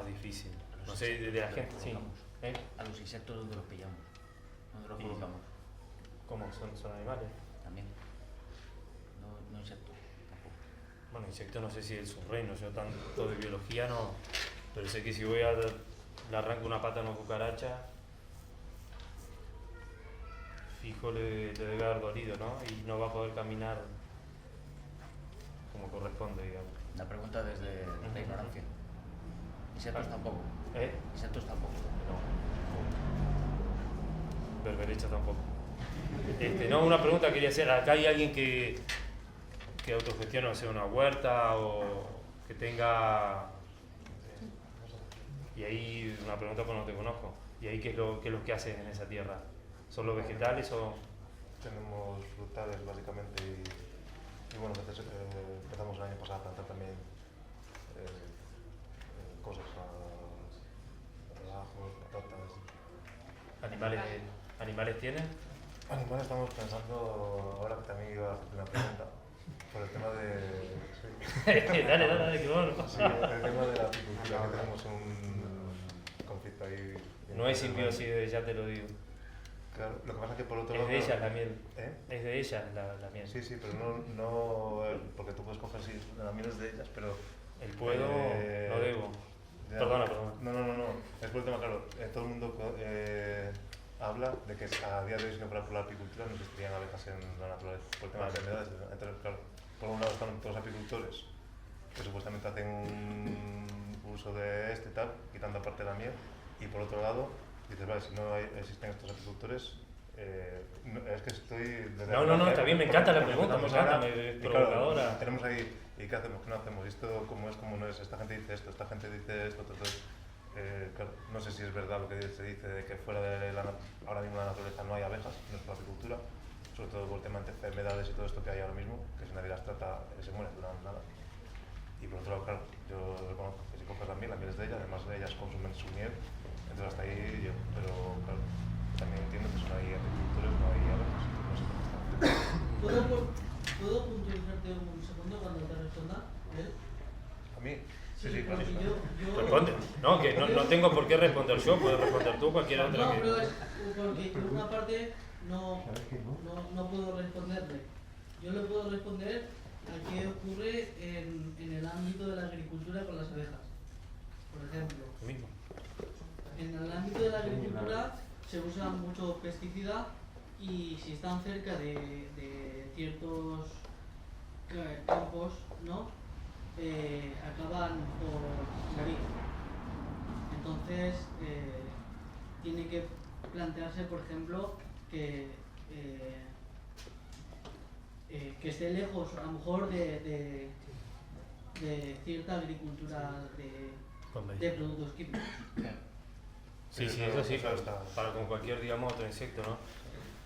difícil. No sé, de la gente, sí. A los insectos, ¿dónde los pillamos? ¿Dónde los colocamos? ¿Cómo? ¿Son animales? También. No insectos, tampoco. Bueno, insectos no sé si es su reino, yo tanto de biología no, pero sé que si le arranco una pata a una cucaracha, fijo le debe haber dolido, ¿no? Y no va a poder caminar como corresponde, digamos. La pregunta desde la ignorancia. Insectos tampoco. Insectos tampoco. No. Berberechas tampoco. No, una pregunta quería hacer. Acá hay alguien que autogestiona, o sea, una huerta o que tenga... Y ahí una pregunta pues no te conozco. ¿Y ahí qué es lo que haces en esa tierra? ¿Son los vegetales o...? Tenemos frutales básicamente y bueno, entonces empezamos el año pasado a plantar también cosas, ajos, patatas. ¿Animales tienen? Animales estamos pensando, ahora que también iba a hacerte una pregunta, por el tema de... Sí. Dale, que bueno. Sí, el tema de la apicultura, que tenemos un conflicto ahí. No es simbiosis, ya te lo digo. Claro, lo que pasa es que por otro lado... Es de ellas la miel. ¿Eh? Es de ellas la miel. Sí, pero no porque tú puedes coger, sí, la miel es de ellas, pero... El puedo, no debo. Perdona. No. Es por el tema, claro, todo el mundo habla de que a día de hoy, si no fuera por la apicultura, no existirían abejas en la naturaleza, por el tema de enfermedades. Entonces, claro, por un lado están todos los apicultores, que supuestamente hacen un uso de y tal, quitando aparte la miel, y por otro lado, dices, vale, si no existen estos apicultores, es que estoy... No, está bien, me encanta la pregunta, me es provocadora. Claro, tenemos ahí, ¿y qué hacemos? ¿Qué no hacemos? ¿Y esto cómo es, cómo no es? Esta gente dice esto, esta gente dice esto, entonces... claro, no sé si es verdad lo que se dice de que fuera de ahora mismo la naturaleza no hay abejas, no es por la apicultura, sobre todo por el tema de enfermedades y todo esto que hay ahora mismo, que si nadie las trata se mueren, duran nada. Y por otro lado, claro, yo reconozco que si coges la miel es de ella, además de ellas consumen su miel, entonces hasta ahí yo, pero claro, también entiendo que si no hay apicultores no hay abejas, no sé cómo está. ¿Puedo puntualizarte un segundo cuando te responda? ¿A mí? Sí, claro. Responde. No, que no tengo por qué responder yo, puedes responder tú, cualquier otra. No, pero es porque por una parte no puedo responderle. Yo le puedo responder a qué ocurre en el ámbito de la agricultura con las abejas. Por ejemplo, en el ámbito de la agricultura se usa mucho pesticida y si están cerca de ciertos campos, ¿no? Acaban por morir. Entonces, tiene que plantearse, por ejemplo, que esté lejos, a lo mejor, de cierta agricultura de productos químicos. Sí, eso sí, para con cualquier, digamos, otro insecto, ¿no?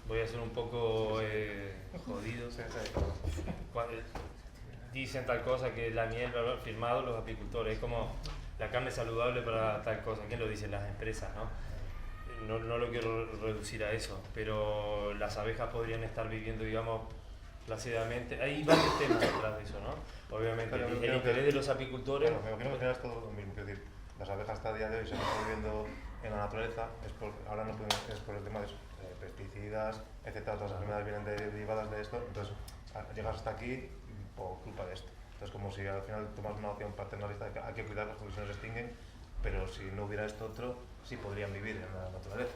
Voy a ser un poco jodido. Dicen tal cosa que la miel, firmado los apicultores, es como la carne saludable para tal cosa. ¿Quién lo dice? Las empresas, ¿no? No lo quiero reducir a eso, pero las abejas podrían estar viviendo, digamos, plácidamente. Hay varios temas detrás de eso, ¿no? Obviamente, claro, el interés de los apicultores... Claro, me imagino que al final es todo lo mismo. Quiero decir, las abejas hasta el día de hoy se están viviendo en la naturaleza, ahora no pueden, es por el tema de pesticidas, etcétera, todas las enfermedades vienen derivadas de esto, entonces llegas hasta aquí por culpa de esto. Entonces, como si al final tomas una opción paternalista de que hay que cuidarlas porque si no se extinguen, pero si no hubiera esto otro, sí podrían vivir en la naturaleza.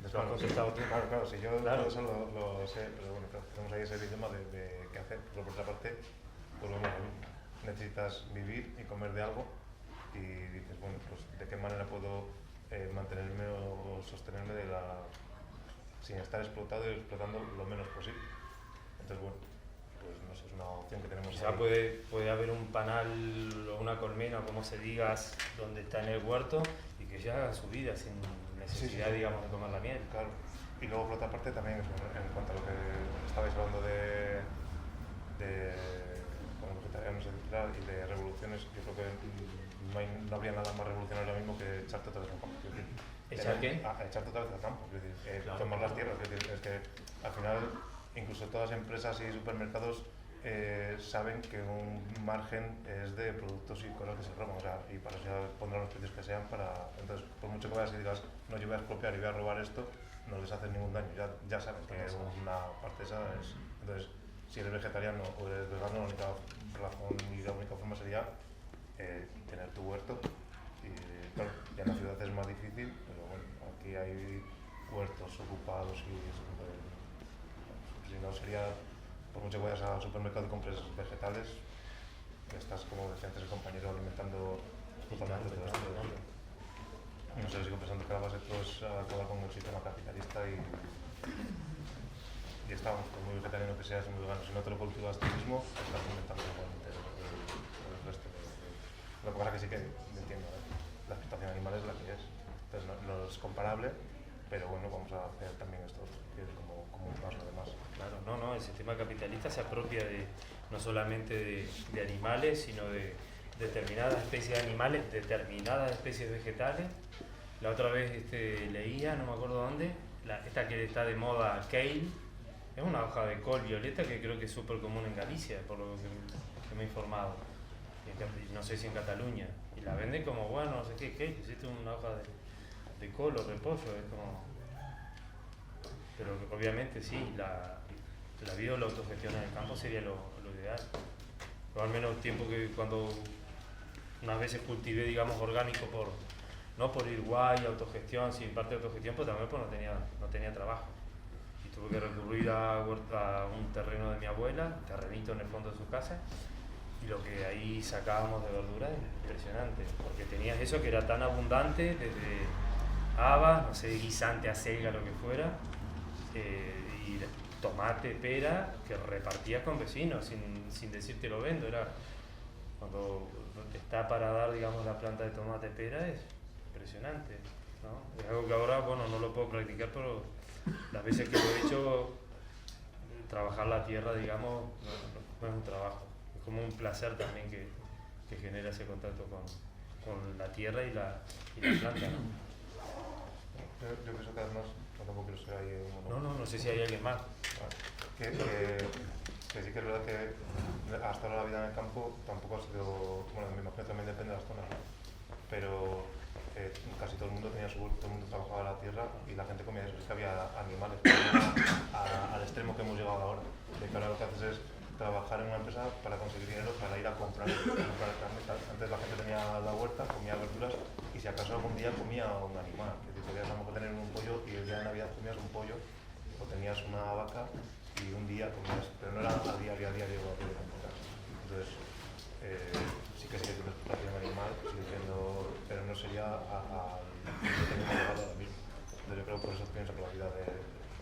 Entonces, claro, si yo todo eso lo sé, pero bueno, claro, tenemos ahí ese dilema de qué hacer. Pero por otra parte, pues lo mismo, necesitas vivir y comer de algo y dices, bueno, pues de qué manera puedo mantenerme o sostenerme sin estar explotado y explotando lo menos posible. Entonces, bueno, pues no sé, es una opción que tenemos. Quizá puede haber un panal o una colmena, como se diga, donde está en el huerto y que ya haga su vida sin necesidad, digamos, de tomar la miel. Claro. Y luego, por otra parte, también en cuanto a lo que estabais hablando de vegetarianos, etcétera, y de revoluciones. Yo creo que no habría nada más revolucionario ahora mismo que echarte otra vez al campo. ¿Echar qué? Echarte otra vez al campo, es decir, Claro. tomar las tierras. Es que al final, incluso todas las empresas y supermercados saben que un margen es de productos y cosas que se roban, o sea, y para eso ya pondrán los precios que sean para... Entonces, por mucho que vayas y digas, no, yo voy a expropiar y voy a robar esto, no les hace ningún daño, ya saben que una parte esa es... Entonces, si eres vegetariano o eres vegano, la única razón y la única forma sería tener tu huerto. Y claro, ya en la ciudad es más difícil, pero bueno, aquí hay huertos ocupados y si no sería... Por mucho que vayas al supermercado y compres vegetales, estás, como decía antes el compañero, alimentando totalmente todo esto. No sé, sigo pensando que la base de todo es acabar con el sistema capitalista y estamos, por muy vegetariano que seas, muy vegano, si no te lo cultivas tú mismo, estás alimentando igualmente el resto. Lo que pasa es que sí que entiendo, la explotación animal es la que es, entonces no es comparable, pero bueno, vamos a hacer también esto como un paso de más. Claro, no, el sistema capitalista se apropia no solamente de animales, sino de determinadas especies de animales, determinadas especies vegetales. La otra vez leía, no me acuerdo dónde, esta que está de moda, kale, es una hoja de col violeta que creo que es súper común en Galicia, por lo que me he informado. No sé si en Cataluña. Y la venden como, bueno, no sé qué, existe una hoja de col o repollo, es como... Pero obviamente sí, la vida o la autogestión en el campo sería lo ideal. O al menos tiempo que cuando unas veces cultivé, digamos, orgánico no por ir guay, autogestión, sin parte de autogestión, pues también pues no tenía trabajo. Y tuve que recurrir a un terreno de mi abuela, un terrenito en el fondo de su casa, y lo que ahí sacábamos de verdura es impresionante, porque tenías eso que era tan abundante, desde habas, no sé, guisante, acelga, lo que fuera, y tomate, pera, que repartías con vecinos sin decirte lo vendo. Era cuando está para dar, digamos, la planta de tomate, pera, es impresionante, ¿no? Es algo que ahora, bueno, no lo puedo practicar, pero las veces que lo he hecho, trabajar la tierra, digamos, no es un trabajo, es como un placer también que genera ese contacto con la tierra y la planta, ¿no? Yo pienso que además, tampoco quiero ser ahí un no sé si hay alguien más. Que sí que es verdad que hasta ahora la vida en el campo tampoco ha sido, bueno, me imagino que también depende de las zonas, ¿no? Pero casi todo el mundo tenía su huerto, todo el mundo trabajaba la tierra y la gente comía eso, es que había animales, al extremo que hemos llegado ahora, de que ahora lo que haces es trabajar en una empresa para conseguir dinero para ir a comprar carne. Antes la gente tenía la huerta, comía verduras y si acaso algún día comía un animal, que podías a lo mejor tener un pollo y el día de Navidad comías un pollo o tenías una vaca y un día comías, pero no era a diario de comprar. Entonces, sí que sigue siendo explotación animal, pero no sería al nivel que hemos llegado ahora mismo. Entonces yo creo que por eso pienso que la vida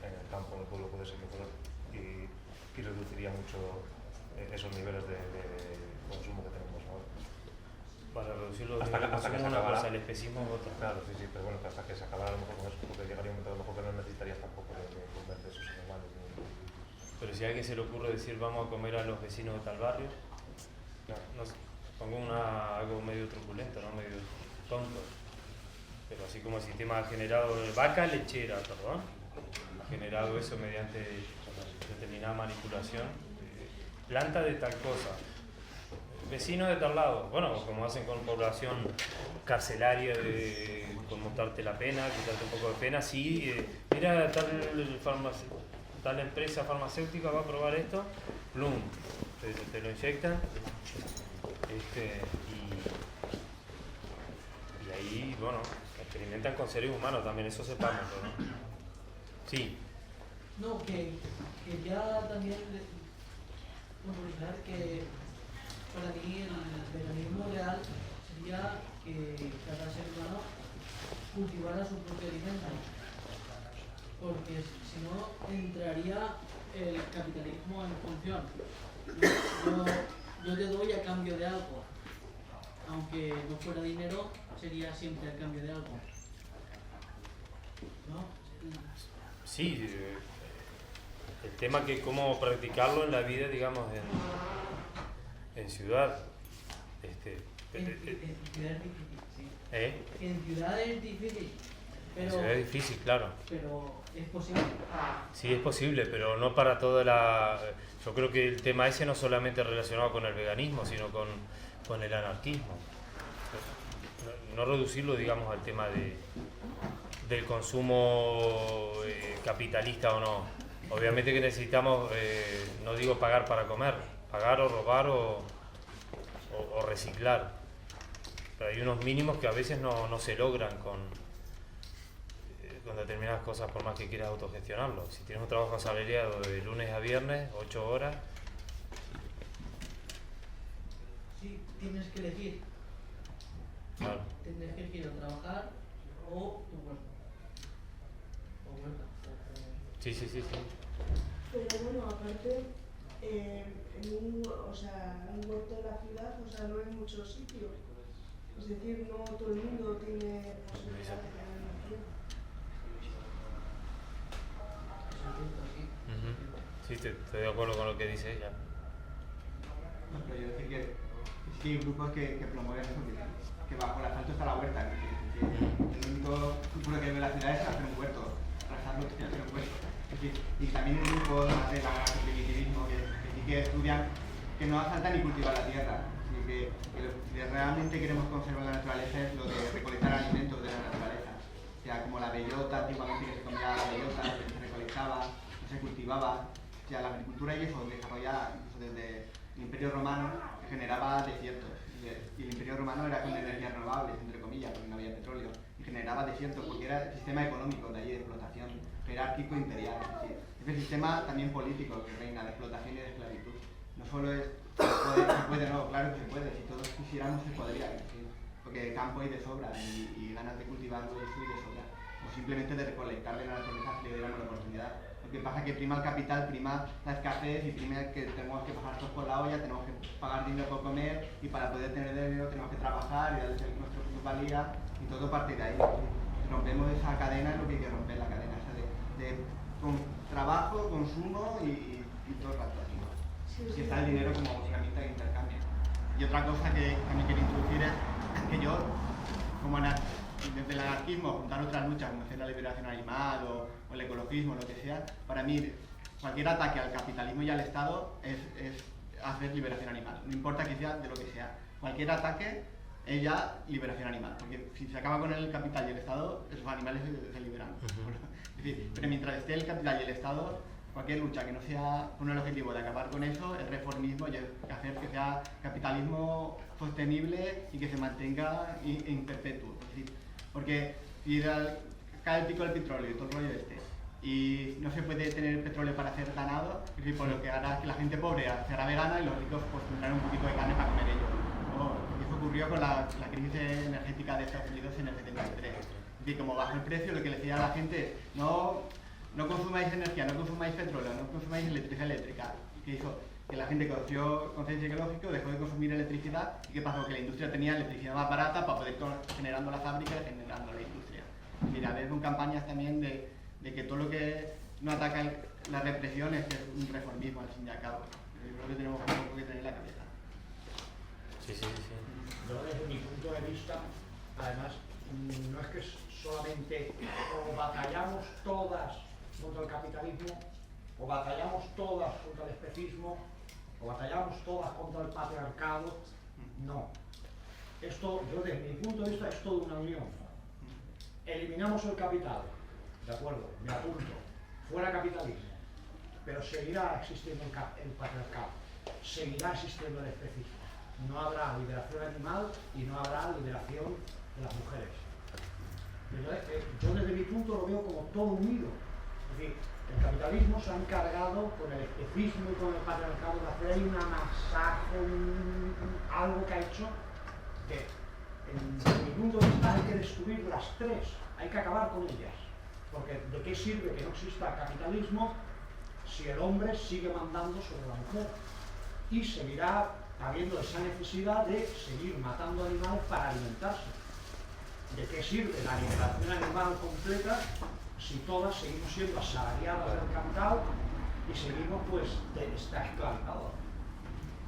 en el campo, en el pueblo, puede ser mejor y reduciría mucho esos niveles de consumo que tenemos ahora. Para reducirlo hasta que se una acabara, cosa, el especismo es otra. Claro, sí, pero bueno, que hasta que se acabara a lo mejor con eso, porque llegaría un momento a lo mejor que no necesitarías tampoco de comer de esos animales. Pero si a alguien se le ocurre decir vamos a comer a los vecinos de tal barrio, no sé, pongo algo medio truculento, ¿no? Medio tonto. Pero así como el sistema ha generado vaca lechera, perdón, ha generado eso mediante determinada manipulación, planta de tal cosa, vecino de tal lado, bueno, como hacen con población carcelaria de conmutarte la pena, quitarte un poco de pena, sí, mira tal empresa farmacéutica va a probar esto, plum, te lo inyectan, y ahí, bueno, experimentan con seres humanos también, eso sepámoslo, ¿no? Sí. No, que ya también puntualizar que para mí el veganismo real sería que cada ser humano cultivara su propio alimento, porque si no entraría el capitalismo en función. Yo te doy a cambio de algo, aunque no fuera dinero, sería siempre a cambio de algo, ¿no? Sí, El tema que cómo practicarlo en la vida, digamos, en ciudad. En ciudad es difícil, sí. ¿Eh? En ciudad es difícil, pero... En ciudad es difícil, claro. Pero es posible. Sí, es posible, pero no para toda la... Yo creo que el tema ese no solamente relacionado con el veganismo, sino con el anarquismo. No reducirlo, digamos, al tema del consumo capitalista o no. Obviamente que necesitamos, no digo pagar para comer, pagar o robar o reciclar. Pero hay unos mínimos que a veces no se logran con determinadas cosas, por más que quieras autogestionarlo. Si tienes un trabajo asalariado de lunes a viernes, 8 horas... Sí, tienes que elegir. Claro. Tienes que elegir o trabajar o tu huerto. O huerta. Sí. Pero bueno, aparte, en un huerto de la ciudad, no hay muchos sitios. Es decir, no todo el mundo tiene posibilidad de tener una tienda. Sí, estoy de acuerdo con lo que dice ella. No, pero yo decir que sí hay grupos que promueven eso, que bajo el asfalto está la huerta. El único futuro que ve la ciudad es hacer un huerto, arrasarlo y hacer un huerto. Y también hay grupos de la primitivismo que sí que estudian que no hace falta ni cultivar la tierra. Que realmente queremos conservar la naturaleza es lo de recolectar alimentos de la naturaleza. O sea, como la bellota, antiguamente que se comía la bellota, que se recolectaba, no se cultivaba. O sea, la agricultura y eso desarrollaba incluso desde el Imperio Romano, que generaba desiertos. Y el Imperio Romano era con energías renovables, entre comillas, porque no había petróleo. Y generaba desiertos porque era el sistema económico de allí de explotación, jerárquico imperial. Es el sistema también político que reina de explotación y de esclavitud. No solo es se puede, no, claro que se puede, si todos quisiéramos se podría, ¿sí? Porque campo hay de sobra y ganas de cultivarlo y eso hay de sobra. O simplemente de recolectar de la naturaleza si le diéramos la oportunidad. Lo que pasa es que prima el capital, prima la escasez y prima que tenemos que pasar todos por la olla, tenemos que pagar dinero por comer y para poder tener dinero tenemos que trabajar y darle nuestra plusvalía y todo parte de ahí. Si rompemos esa cadena es lo que hay que romper, la cadena esa con trabajo, consumo y todo el rato así. Que está el dinero como herramienta de intercambio. Y otra cosa que también quiero introducir es que yo, como desde el anarquismo, juntar otras luchas como la liberación animal o el ecologismo, lo que sea, para mí cualquier ataque al capitalismo y al Estado es hacer liberación animal. No importa que sea de lo que sea. Cualquier ataque es ya liberación animal. Porque si se acaba con el capital y el Estado, esos animales se liberan. Es decir, pero mientras esté el capital y el Estado, cualquier lucha que no sea con el objetivo de acabar con eso es reformismo y es hacer que sea capitalismo sostenible y que se mantenga en perpetuo. Es decir, porque si cae el pico del petróleo y todo el rollo y no se puede tener petróleo para hacer ganado, es decir, por lo que hará que la gente pobre será vegana y los ricos pues tendrán un poquito de carne para comer ellos. Y eso ocurrió con la crisis energética de Estados Unidos en el 73. Es decir, como bajó el precio, lo que le decía a la gente es no consumáis energía, no consumáis petróleo, no consumáis electricidad eléctrica. Que hizo que la gente conoció conciencia ecológica, dejó de consumir electricidad y ¿qué pasó? Que la industria tenía electricidad más barata para poder generando la fábrica y generando la industria. Mira, a ver con campañas también de que todo lo que no ataca la represión es un reformismo al fin y al cabo. Yo creo que tenemos un poco que tener en la cabeza. Sí. Yo desde mi punto de vista, además, no es que solamente o batallamos todas contra el capitalismo, o batallamos todas contra el especismo, o batallamos todas contra el patriarcado. No. Esto, yo desde mi punto de vista, es toda una unión. Eliminamos el capital, de acuerdo, me apunto, fuera capitalismo, pero seguirá existiendo el patriarcado, seguirá existiendo el especismo. No habrá liberación animal y no habrá liberación de las mujeres. Entonces, yo desde mi punto lo veo como todo unido. Es decir, el capitalismo se ha encargado con el especismo y con el patriarcado de hacer ahí una masaje, algo que ha hecho que, desde mi punto de vista, hay que destruir las tres, hay que acabar con ellas. Porque ¿de qué sirve que no exista capitalismo si el hombre sigue mandando sobre la mujer? Y seguirá habiendo esa necesidad de seguir matando animales para alimentarse. ¿De qué sirve la liberación animal completa si todas seguimos siendo asalariadas del capital y seguimos pues está esclavizado.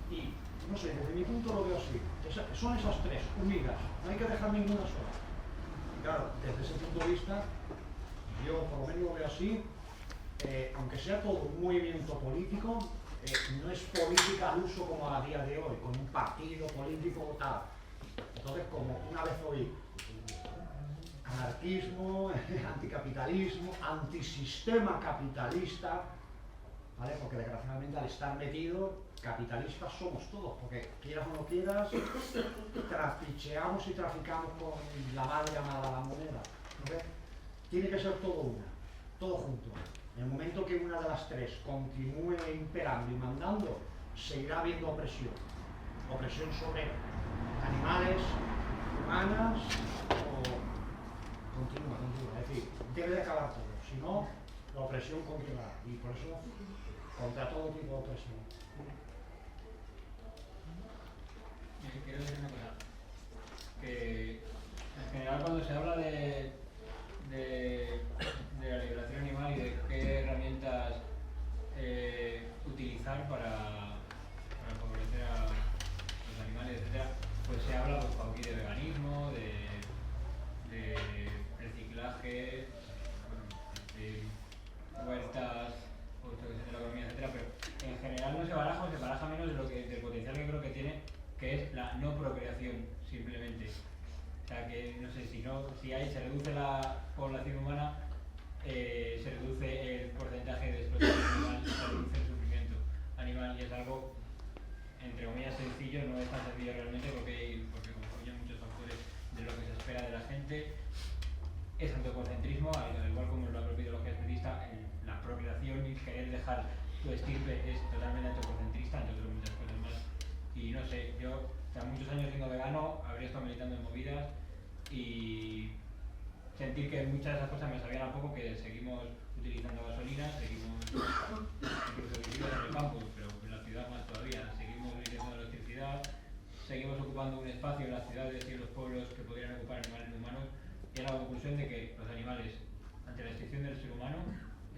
Y no sé, desde mi punto lo veo así. Son esas tres unidas, no hay que dejar ninguna sola. Y claro, desde ese punto de vista, yo por lo menos lo veo así, aunque sea todo un movimiento político, no es política al uso como a día de hoy, con un partido político o tal. Entonces, como una vez oí, anarquismo, anticapitalismo, antisistema capitalista, ¿vale? Porque desgraciadamente al estar metido, capitalistas somos todos, porque quieras o no quieras, traficheamos y traficamos con la mal llamada la moneda. ¿Okay? Tiene que ser todo una, todo junto. En el momento que una de las tres continúe imperando y mandando, seguirá habiendo opresión. Opresión sobre animales, humanas, o continúa. Es decir, debe de acabar todo. Si no, la opresión continuará. Y por eso, contra todo tipo de opresión. Quiero decir una cosa, que en general cuando se habla de la liberación animal y de qué herramientas utilizar para favorecer a los animales, etc., pues se habla aquí de veganismo, de reciclaje, de huertas, de la economía, etc., pero en general no se baraja o se baraja menos del potencial que creo que tiene, que es la no procreación, simplemente. O sea, que no sé, se reduce la población humana, se reduce el porcentaje de explotación animal, se reduce el sufrimiento animal, y es algo, entre comillas, sencillo, no es tan sencillo realmente porque confluyen muchos factores de lo que se espera de la gente. Es antropocentrismo, al igual como la propia ideología especista, la procreación y querer dejar tu estirpe es totalmente antropocentrista, entre otras muchas cosas más. Y no sé, yo muchos años siendo vegano, habría estado militando en movidas y sentir que muchas de esas cosas me sabían a poco, que seguimos utilizando gasolina, seguimos incluso viviendo en el campo, pero en la ciudad más todavía, seguimos utilizando electricidad, seguimos ocupando un espacio en las ciudades y en los pueblos que podrían ocupar animales humanos, y a la conclusión de que los animales, ante la extinción del ser humano,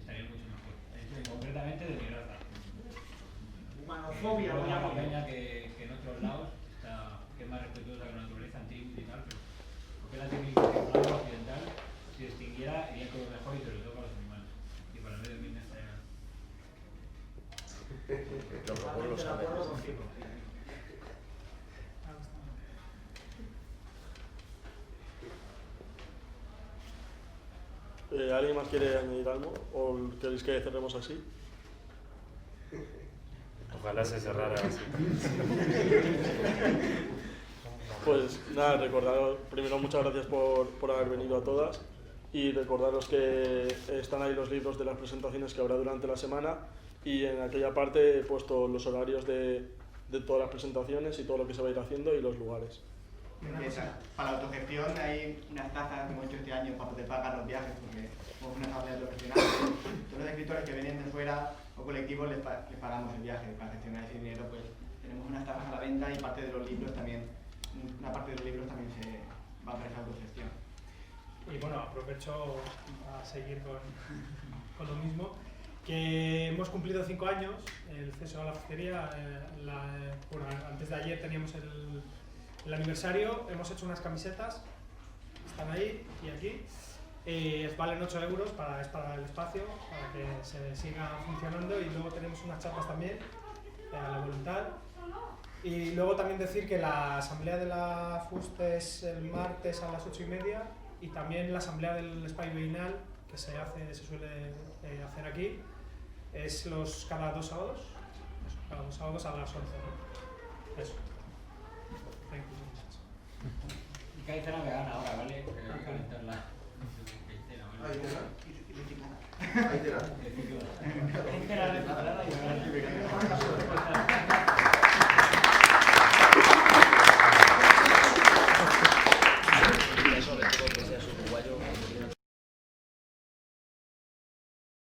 estarían mucho mejor, concretamente de mi raza. Humanofobia, una peña que en otros lados está, que es más respetuosa con la naturaleza, en tribus y tal, pero porque la técnica occidental, si extinguiera, iría todo mejor y sobre todo para los animales. Y para el medio ambiente estaría. Los abuelos saben. ¿Alguien más quiere añadir algo? ¿O queréis que cerremos así? Ojalá se cerrara así. Pues nada, recordaros, primero muchas gracias por haber venido a todas, y recordaros que están ahí los libros de las presentaciones que habrá durante la semana, y en aquella parte he puesto los horarios de todas las presentaciones y todo lo que se va a ir haciendo y los lugares. Para la autogestión hay unas tasas que hemos hecho este año para poder pagar los viajes, porque somos una familia autogestionada. Todos los escritores que vienen de fuera o colectivos les pagamos el viaje. Para gestionar ese dinero pues tenemos unas tasas a la venta, y parte de los libros también, una parte de los libros también se va para esa autogestión. Y bueno, aprovecho a seguir con lo mismo, que hemos cumplido 5 años, el cese a la pesquería, bueno, antes de ayer teníamos el aniversario, hemos hecho unas camisetas, están ahí y aquí, valen 8 euros, es para el espacio, para que se siga funcionando, y luego tenemos unas chapas también, a la voluntad. Y luego también decir que la asamblea de la FUST es el martes a las 8:30, y también la asamblea del Espai Veïnal, que se suele hacer aquí, es cada 2 sábados, cada 2 sábados a las 11, ¿no? Eso. Y que hay cena vegana ahora, ¿vale? Calentarla. Ahí te la. Hay cena vegana y vegana.